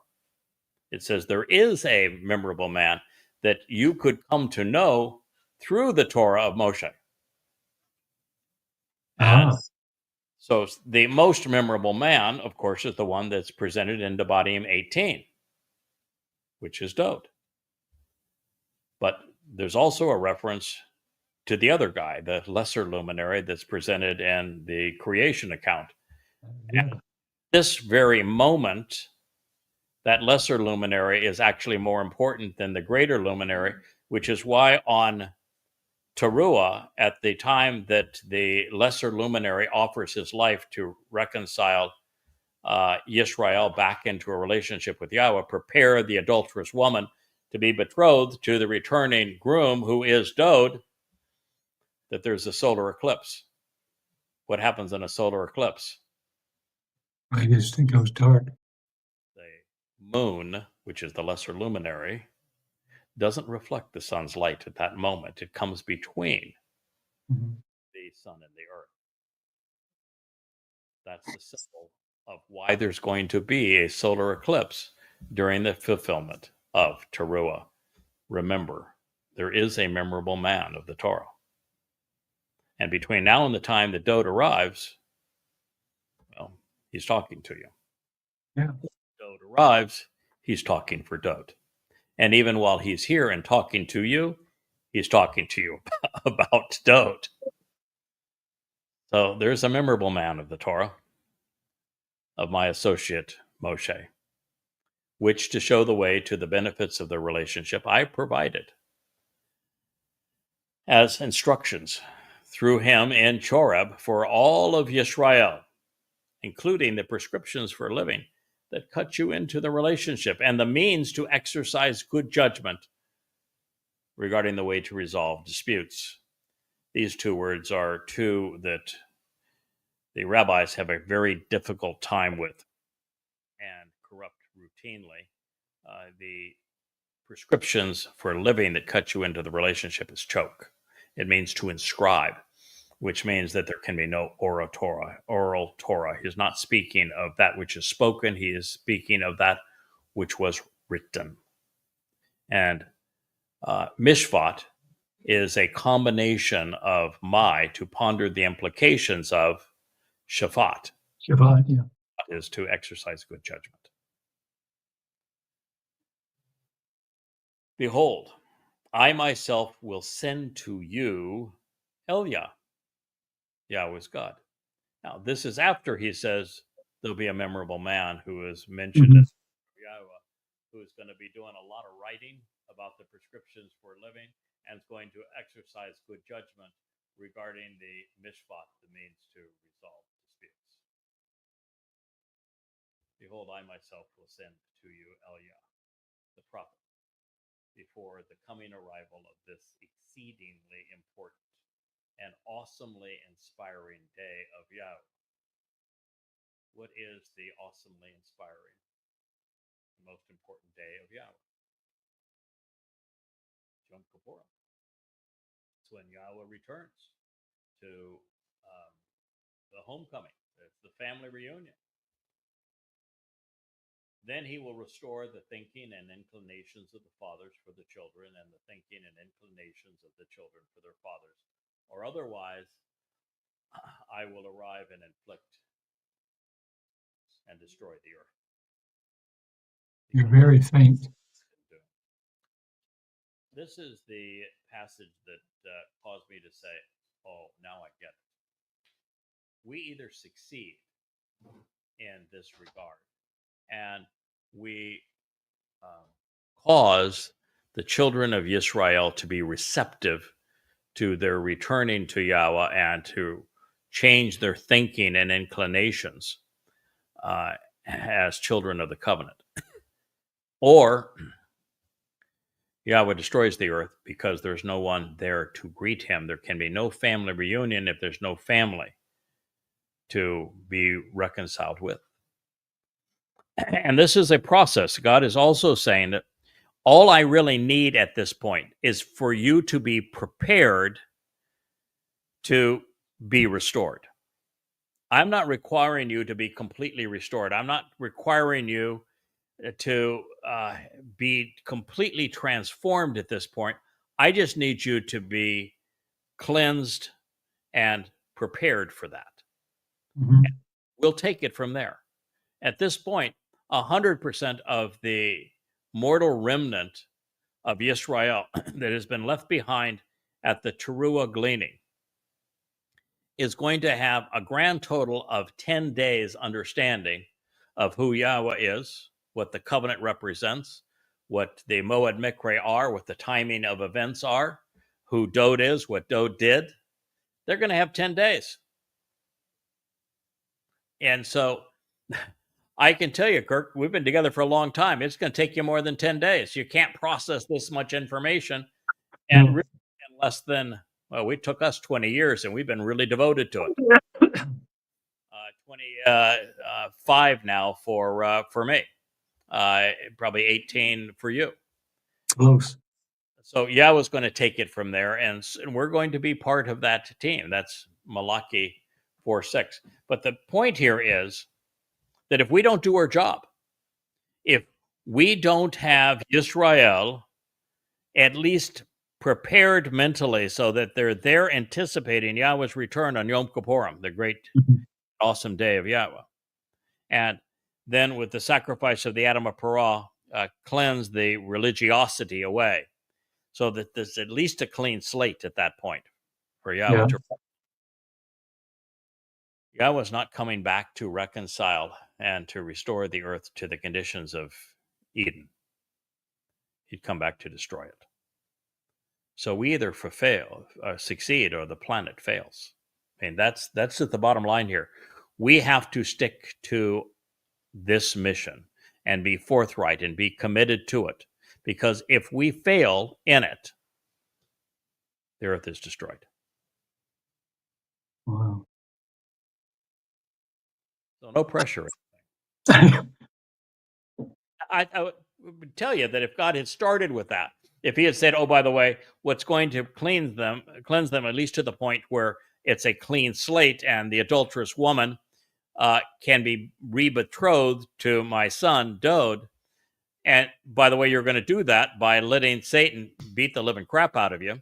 Speaker 1: It says there is a memorable man that you could come to know through the Torah of Moshe. And so the most memorable man, of course, is the one that's presented in Devarim 18, which is Dod. But there's also a reference to the other guy, the lesser luminary that's presented in the creation account.
Speaker 2: Yeah.
Speaker 1: At this very moment, that lesser luminary is actually more important than the greater luminary, which is why on Teruah, at the time that the lesser luminary offers his life to reconcile Yisrael back into a relationship with Yahweh, prepare the adulterous woman to be betrothed to the returning groom, who is Dod, that there's a solar eclipse. What happens in a solar eclipse?
Speaker 2: I just think it was dark.
Speaker 1: The moon, which is the lesser luminary, doesn't reflect the sun's light at that moment. It comes between
Speaker 2: Mm-hmm.
Speaker 1: the sun and the earth. That's the symbol of why there's going to be a solar eclipse during the fulfillment of Teruah. Remember, there is a memorable man of the Torah. And between now and the time that Dod arrives, well, he's talking to you.
Speaker 2: Yeah.
Speaker 1: Dod arrives, he's talking for Dod. And even while he's here and talking to you, he's talking to you about Dod. So there's a memorable man of the Torah, of my associate Moshe, which to show the way to the benefits of the relationship I provided as instructions through him in Choreb for all of Yisrael, including the prescriptions for living that cut you into the relationship and the means to exercise good judgment regarding the way to resolve disputes. These two words are two that the rabbis have a very difficult time with and corrupt routinely. The prescriptions for living that cut you into the relationship is choke. It means to inscribe, which means that there can be no oral Torah. He's not speaking of that which is spoken. He is speaking of that which was written. And mishvat is a combination of my, to ponder the implications of shafat,
Speaker 2: Shabbat, yeah.
Speaker 1: is to exercise good judgment. Behold, I myself will send to you Elia. Yahweh's God. Now, this is after he says there'll be a memorable man who is mentioned
Speaker 2: Mhm.
Speaker 1: as Yahweh, who is going to be doing a lot of writing about the prescriptions for living and is going to exercise good judgment regarding the mishpat, the means to resolve disputes. Behold, I myself will send to you Elia, the prophet, before the coming arrival of this exceedingly important and awesomely inspiring day of Yahweh. What is the awesomely inspiring, the most important day of Yahweh? Yom Kippur. It's when Yahweh returns to the homecoming. It's the family reunion. Then he will restore the thinking and inclinations of the fathers for the children, and the thinking and inclinations of the children for their fathers. Or otherwise, I will arrive and inflict and destroy the earth.
Speaker 2: You're very faint.
Speaker 1: This is the passage that caused me to say, oh, now I get it. We either succeed in this regard and we cause the children of Israel to be receptive to their returning to Yahweh and to change their thinking and inclinations as children of the covenant. Or Yahweh destroys the earth because there's no one there to greet him. There can be no family reunion if there's no family to be reconciled with. And this is a process. God is also saying that all I really need at this point is for you to be prepared to be restored. I'm not requiring you to be completely restored. I'm not requiring you to be completely transformed at this point. I just need you to be cleansed and prepared for that.
Speaker 2: Mhm.
Speaker 1: We'll take it from there. At this point, 100% of the mortal remnant of Israel that has been left behind at the Teruah gleaning is going to have a grand total of 10 days understanding of who Yahweh is, what the covenant represents, what the Moed Mikre are, what the timing of events are, who Dod is, what Dod did. They're going to have 10 days. And so I can tell you, Kirk, we've been together for a long time. It's going to take you more than 10 days. You can't process this much information and
Speaker 2: No.
Speaker 1: really in less than, well, it took us 20 years and we've been really devoted to it. 25 now for me, probably 18 for you.
Speaker 2: Close.
Speaker 1: So Yahweh's going to take it from there, and we're going to be part of that team. That's Malachi 4:6. But the point here is that if we don't do our job, if we don't have Israel at least prepared mentally so that they're there anticipating Yahweh's return on Yom Kippurim, the great,
Speaker 2: Mhm.
Speaker 1: awesome day of Yahweh, and then with the sacrifice of the Adam of Parah, cleanse the religiosity away, so that there's at least a clean slate at that point for Yahweh.
Speaker 2: Yeah.
Speaker 1: Yahweh's not coming back to reconcile and to restore the earth to the conditions of Eden. He'd come back to destroy it. So we either succeed, or the planet fails. I mean, that's at the bottom line here. We have to stick to this mission and be forthright and be committed to it. Because if we fail in it, the earth is destroyed.
Speaker 2: Wow.
Speaker 1: So no pressure. I would tell you that if God had started with that, if he had said, oh, by the way, what's going to cleanse them at least to the point where it's a clean slate and the adulterous woman can be re-betrothed to my son, Dod. And by the way, you're going to do that by letting Satan beat the living crap out of you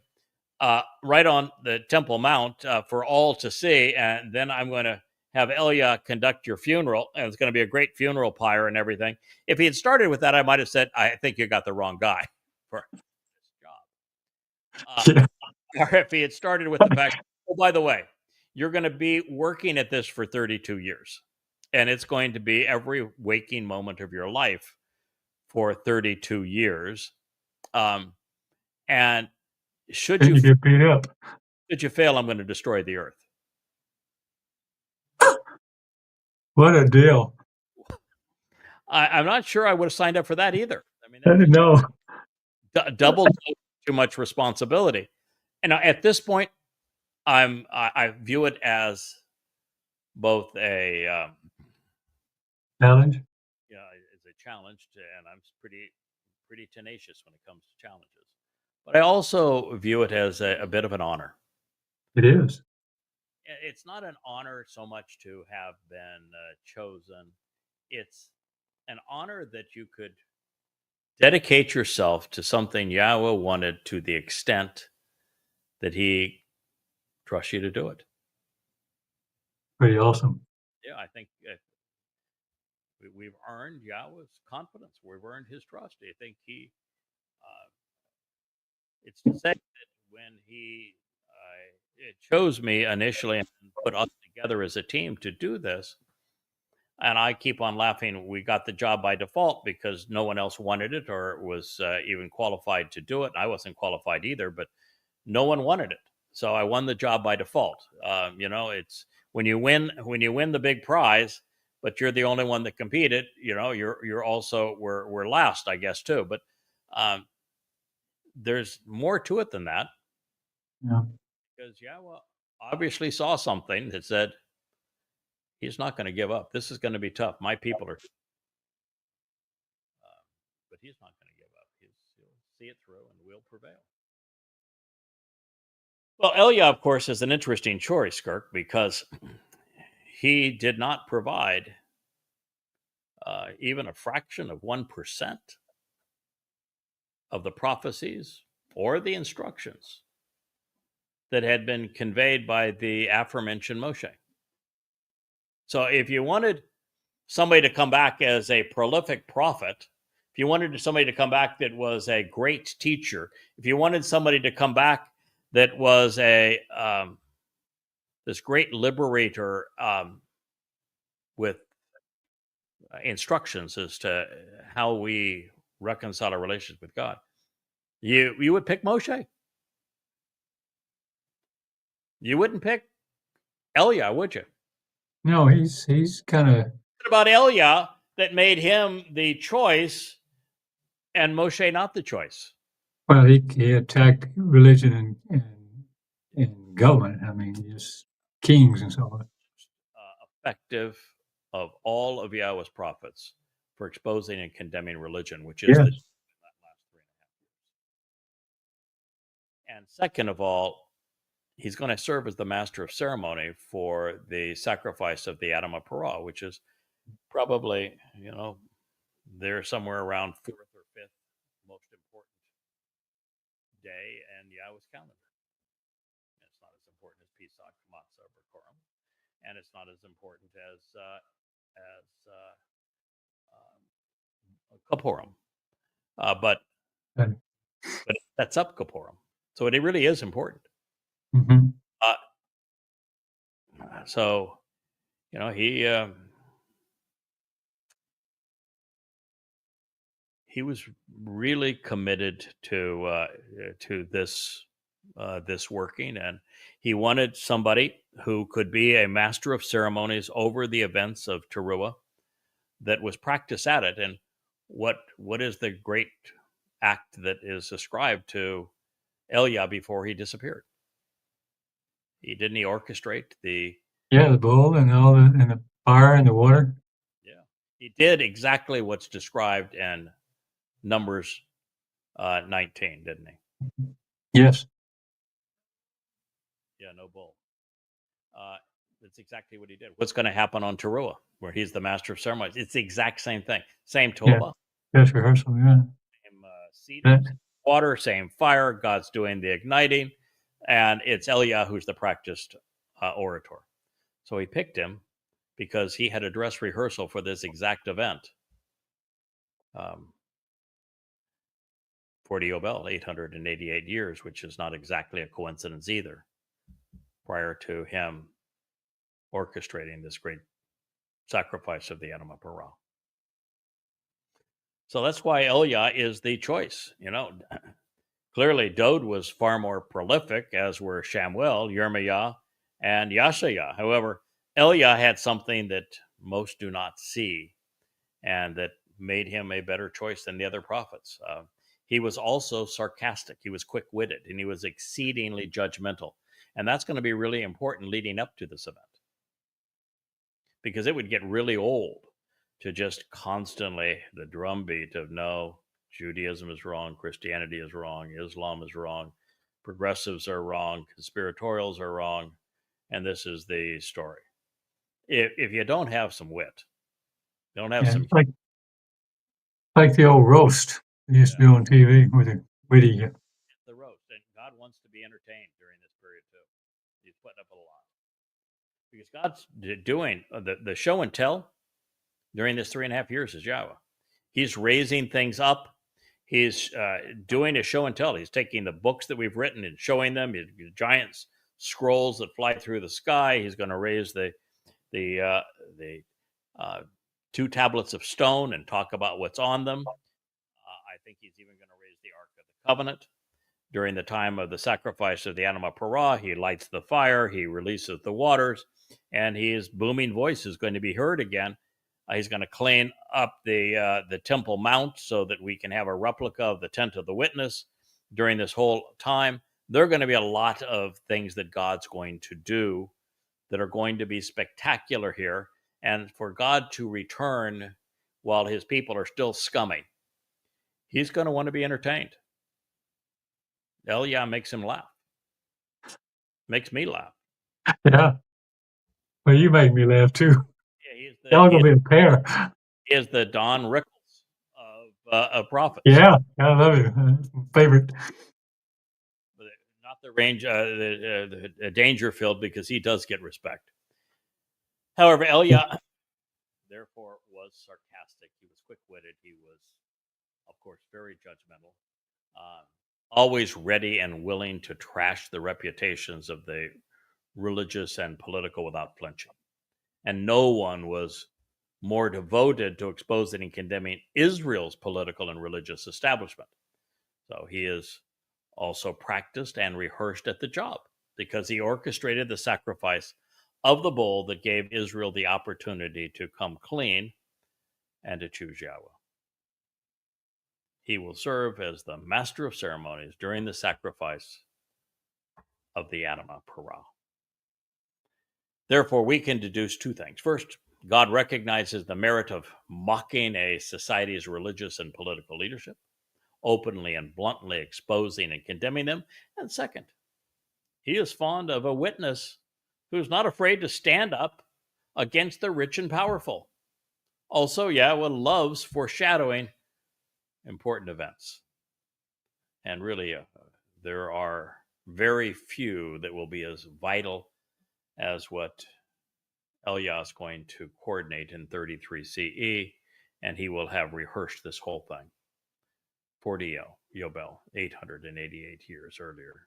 Speaker 1: right on the Temple Mount for all to see. And then I'm going to have Elia conduct your funeral, and it's going to be a great funeral pyre and everything. If he had started with that, I might have said, I think you got the wrong guy for this job.
Speaker 2: Yeah.
Speaker 1: Or if he had started with the fact, oh, by the way, you're going to be working at this for 32 years, and it's going to be every waking moment of your life for 32 years. And should
Speaker 2: And you
Speaker 1: you
Speaker 2: get beat up.
Speaker 1: fail, I'm going to destroy the earth.
Speaker 2: What a deal.
Speaker 1: I'm not sure I would have signed up for that either. I mean,
Speaker 2: I didn't know.
Speaker 1: double too much responsibility. And at this point, I view it as both a
Speaker 2: Challenge.
Speaker 1: as a challenge, and I'm pretty tenacious when it comes to challenges. But I also view it as a bit of an honor.
Speaker 2: It is.
Speaker 1: It's not an honor so much to have been chosen. It's an honor that you could dedicate yourself to something Yahweh wanted to the extent that he trusts you to do it.
Speaker 2: Pretty awesome.
Speaker 1: Yeah, I think we've earned Yahweh's confidence. We've earned his trust. I think it's to say that when he chose me initially and put us together as a team to do this, and I keep on laughing, we got the job by default because no one else wanted it or was even qualified to do it. I wasn't qualified either, but no one wanted it. So I won the job by default. It's when you win the big prize, but you're the only one that competed. You're also we're last, I guess, too. But there's more to it than that,
Speaker 2: Yeah.
Speaker 1: because Yahweh obviously saw something that said he's not going to give up. This is going to be tough. My people are, but he's not going to give up. He'll see it through and will prevail. Well, Elia, of course, is an interesting choice, Kirk, because he did not provide even a fraction of 1% of the prophecies or the instructions that had been conveyed by the aforementioned Moshe. So if you wanted somebody to come back as a prolific prophet, if you wanted somebody to come back that was a great teacher, if you wanted somebody to come back that was a this great liberator with instructions as to how we reconcile our relationship with God, you would pick Moshe. You wouldn't pick Elia, would you?
Speaker 2: No, he's kind of,
Speaker 1: What about Elia that made him the choice and Moshe not the choice?
Speaker 2: well, he attacked religion and government. I mean, just kings and so on.
Speaker 1: Effective of all of Yahweh's prophets for exposing and condemning religion, which is
Speaker 2: Yes.
Speaker 1: the last 3.5 years. And second of all, he's going to serve as the master of ceremony for the sacrifice of the Edowm of Parah, which is probably, they're somewhere around 4th or 5th most important day in Yahweh's calendar. It's not as important as Pesach, Matzah, or Purim, and it's not as important as Kippurim, but
Speaker 2: Right.
Speaker 1: it sets up Kippurim, so it really is important.
Speaker 2: Mm-hmm.
Speaker 1: So, he was really committed to this working, and he wanted somebody who could be a master of ceremonies over the events of Teruah that was practiced at it. And what is the great act that is ascribed to Elia before he disappeared? He orchestrate the
Speaker 2: bull and all and the fire and the water.
Speaker 1: Yeah, he did exactly what's described in Numbers 19, didn't he?
Speaker 2: Yes.
Speaker 1: Yeah, no bull. That's exactly what he did. What's going to happen on Teruah, where he's the master of ceremonies? It's the exact same thing. Same Toba,
Speaker 2: Yes, rehearsal. Yeah.
Speaker 1: same seed, water, same fire. God's doing the igniting, and it's Elia who's the practiced orator. So he picked him because he had a dress rehearsal for this exact event. 40 Yobel, 888 years, which is not exactly a coincidence either, prior to him orchestrating this great sacrifice of the Edowm of Parah. So that's why Elia is the choice. Clearly Dode was far more prolific, as were Shamuel, Yirmiah, and Yashaya. However, Elia had something that most do not see, and that made him a better choice than the other prophets. He was also sarcastic. He was quick-witted, and he was exceedingly judgmental. And that's going to be really important leading up to this event, because it would get really old to just constantly the drumbeat of no, Judaism is wrong, Christianity is wrong, Islam is wrong, progressives are wrong, conspiratorials are wrong, and this is the story. If you don't have some wit, you don't have some...
Speaker 2: It's like the old roast they used to do on TV with the witty.
Speaker 1: The roast, and God wants to be entertained during this period too. He's putting up with a lot, because God's doing the show and tell during this 3.5 years is Yahweh. He's raising things up. He's doing a show and tell. He's taking the books that we've written and showing them. Giant scrolls that fly through the sky. He's going to raise the 2 tablets of stone and talk about what's on them. I think he's even going to raise the Ark of the Covenant. During the time of the sacrifice of the Edowm of Parah, he lights the fire, he releases the waters, and his booming voice is going to be heard again. He's going to clean up the Temple Mount so that we can have a replica of the tent of the witness. during this whole time, there are going to be a lot of things that God's going to do that are going to be spectacular here. And for God to return while his people are still scummy, he's going to want to be entertained. Elia makes him laugh. Makes me laugh.
Speaker 2: Yeah. Well, you make me laugh too.
Speaker 1: Yeah,
Speaker 2: Y'all gonna be a pair.
Speaker 1: he is the Don Rickles of prophets.
Speaker 2: Yeah, I love it. It's my favorite.
Speaker 1: Not the range, the Dangerfield, because he does get respect. However, Elia, therefore, was sarcastic. He was quick-witted. He was, of course, very judgmental. Always ready and willing to trash the reputations of the religious and political without flinching. And no one was more devoted to exposing and condemning Israel's political and religious establishment. So he is also practiced and rehearsed at the job because he orchestrated the sacrifice of the bull that gave Israel the opportunity to come clean and to choose Yahweh. He will serve as the master of ceremonies during the sacrifice of the Adamah Parah. Therefore, we can deduce two things. First, God recognizes the merit of mocking a society's religious and political leadership, openly and bluntly exposing and condemning them. And second, he is fond of a witness who's not afraid to stand up against the rich and powerful. Also, Yahweh loves foreshadowing important events. And really, there are very few that will be as vital as what Elia is going to coordinate in 33 CE, and he will have rehearsed this whole thing. 40 Yobel, 888 years earlier,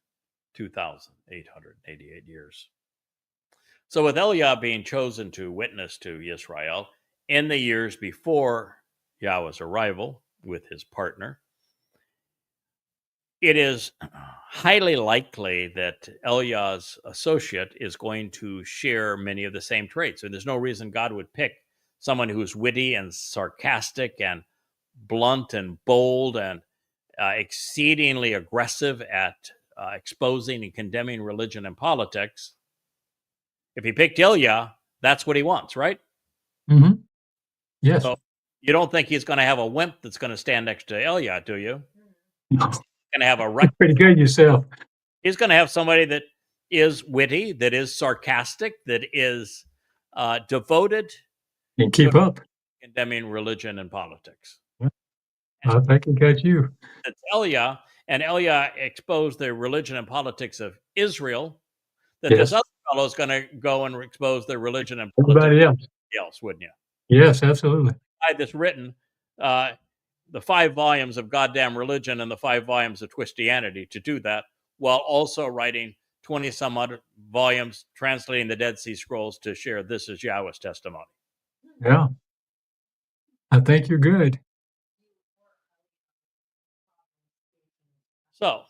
Speaker 1: 2,888 years. So with Elia being chosen to witness to Israel in the years before Yahweh's arrival with his partner, it is highly likely that Eliah's associate is going to share many of the same traits. And there's no reason God would pick someone who's witty and sarcastic and blunt and bold and exceedingly aggressive at exposing and condemning religion and politics. If he picked Elia, that's what he wants, right?
Speaker 2: Mm-hmm. Yes.
Speaker 1: So you don't think he's going to have a wimp that's going to stand next to Elia, do you?
Speaker 2: No.
Speaker 1: Going to have a
Speaker 2: You're pretty good yourself.
Speaker 1: He's going to have somebody that is witty, that is sarcastic, that is devoted
Speaker 2: And keep
Speaker 1: to
Speaker 2: up.
Speaker 1: condemning religion and politics.
Speaker 2: Yeah. I think he got you.
Speaker 1: It's Elia, and Elia exposed the religion and politics of Israel, that
Speaker 2: Yes.
Speaker 1: this other fellow is going to go and expose the religion and
Speaker 2: Everybody
Speaker 1: politics
Speaker 2: else.
Speaker 1: wouldn't you?
Speaker 2: Yes, absolutely.
Speaker 1: I had this written, the 5 volumes of goddamn religion and the 5 volumes of Twistianity to do that, while also writing 20 some odd volumes translating the Dead Sea Scrolls to share this is Yahweh's testimony.
Speaker 2: Yeah. I think you're good.
Speaker 1: So,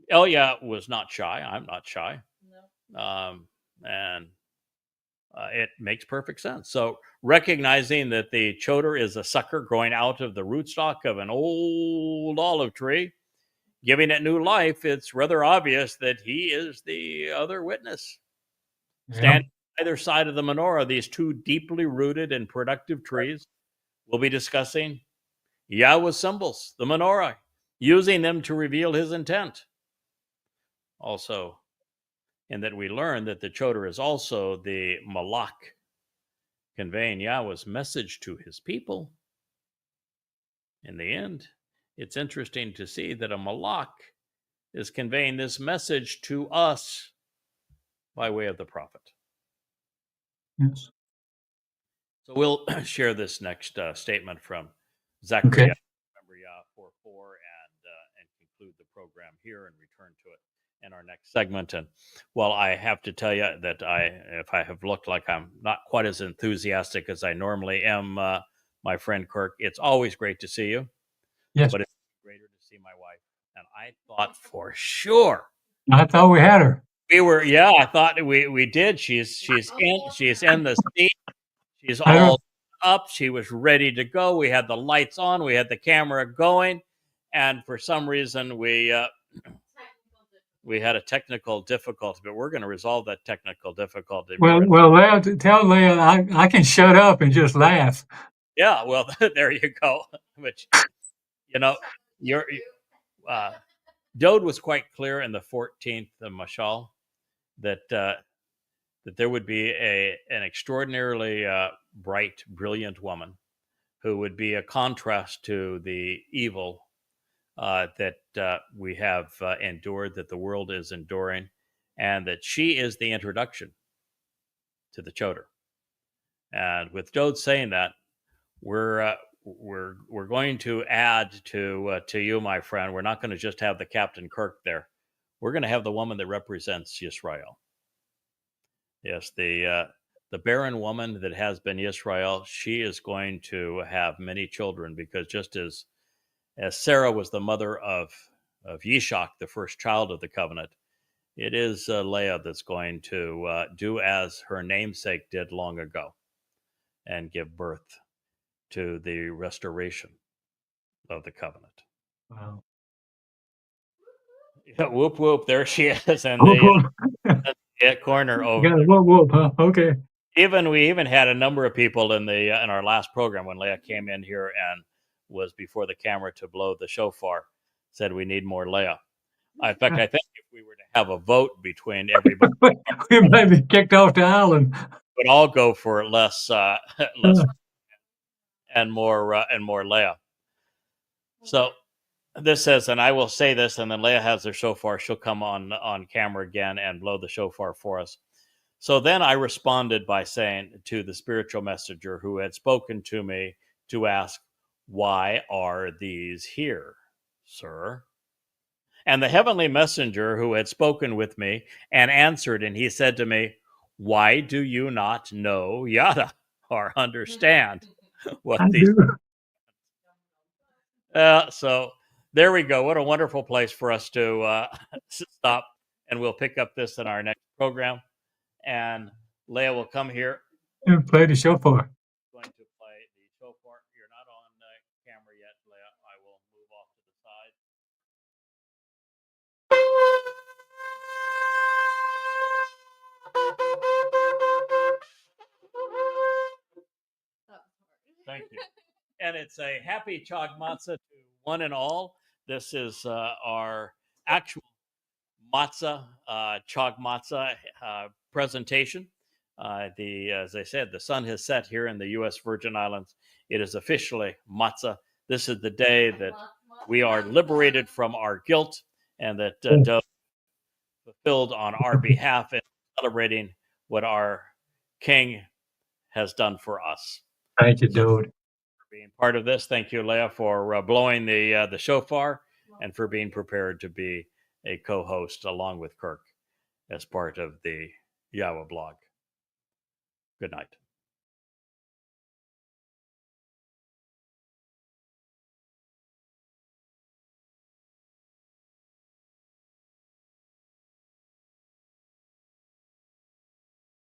Speaker 1: Elia was not shy. I'm not shy.
Speaker 3: No.
Speaker 1: And it makes perfect sense. So, recognizing that the choder is a sucker growing out of the rootstock of an old olive tree, giving it new life, it's rather obvious that he is the other witness.
Speaker 2: Yeah.
Speaker 1: Standing on either side of the menorah, these two deeply rooted and productive trees, will be discussing Yahweh's symbols, the menorah, using them to reveal his intent. Also, in that we learn that the choder is also the malach, conveying Yahweh's message to his people. In the end, it's interesting to see that a malach is conveying this message to us by way of the prophet.
Speaker 2: Yes.
Speaker 1: So we'll share this next statement from Zechariah,
Speaker 2: Okay.
Speaker 1: remember 4:4, and conclude the program here and return to it in our next segment. And well, I have to tell you that if I have looked like I'm not quite as enthusiastic as I normally am, my friend Kirk, it's always great to see you.
Speaker 2: Yes.
Speaker 1: But it's greater to see my wife. And I thought for sure
Speaker 2: I thought we had her.
Speaker 1: we were. Yeah, I thought we did. She's in the seat. She's all up. She was ready to go. We had the lights on. We had the camera going. and for some reason we had a technical difficulty, but we're going to resolve that technical difficulty.
Speaker 2: Well, Leah, tell Leah I can shut up and just laugh.
Speaker 1: Yeah, well, there you go. Which, Dode was quite clear in the 14th Mashal that there would be an extraordinarily bright, brilliant woman who would be a contrast to the evil that we have endured, that the world is enduring, and that she is the introduction to the Choder. And with Dode saying that, we're going to add to you, my friend. We're not going to just have the Captain Kirk there. We're going to have the woman that represents Yisrael. Yes, the barren woman that has been Yisrael, she is going to have many children, because just as Sarah was the mother of Yishak, the first child of the covenant, it is Leah that's going to do as her namesake did long ago and give birth to the restoration of the covenant.
Speaker 2: Wow.
Speaker 1: Yeah, whoop, whoop, there she is in the corner over there.
Speaker 2: Whoop, whoop, huh? Okay.
Speaker 1: We even had a number of people in our last program when Leah came in here and was before the camera to blow the shofar, said we need more Leah. In fact, I think if we were to have a vote between everybody,
Speaker 2: we might be kicked off the island.
Speaker 1: Would all go for less and more Leah. So this says, and I will say this, and then Leah has her shofar. She'll come on camera again and blow the shofar for us. So then I responded by saying to the spiritual messenger who had spoken to me to ask, "Why are these here, sir?" And the heavenly messenger who had spoken with me and answered, and he said to me, "Why do you not know yada or understand what
Speaker 2: I
Speaker 1: these?"
Speaker 2: do.
Speaker 1: So there we go. What a wonderful place for us to stop, and we'll pick up this in our next program. And Leah will come here.
Speaker 2: And play the shofar.
Speaker 1: Going to play the shofar. You're not on camera yet, Leah. I will move off to the side. Thank you. And it's a happy Chag Matzah to one and all. This is our actual matzah, Chag Matzah presentation. As I said, the sun has set here in the U.S. Virgin Islands. It is officially matzah. This is the day that we are liberated from our guilt, and that Dove fulfilled on our behalf, and celebrating what our King has done for us.
Speaker 2: Thank you, dude.
Speaker 1: For being part of this. Thank you, Leah, for blowing the shofar, and for being prepared to be a co-host along with Kirk as part of the Yahweh blog. Good night.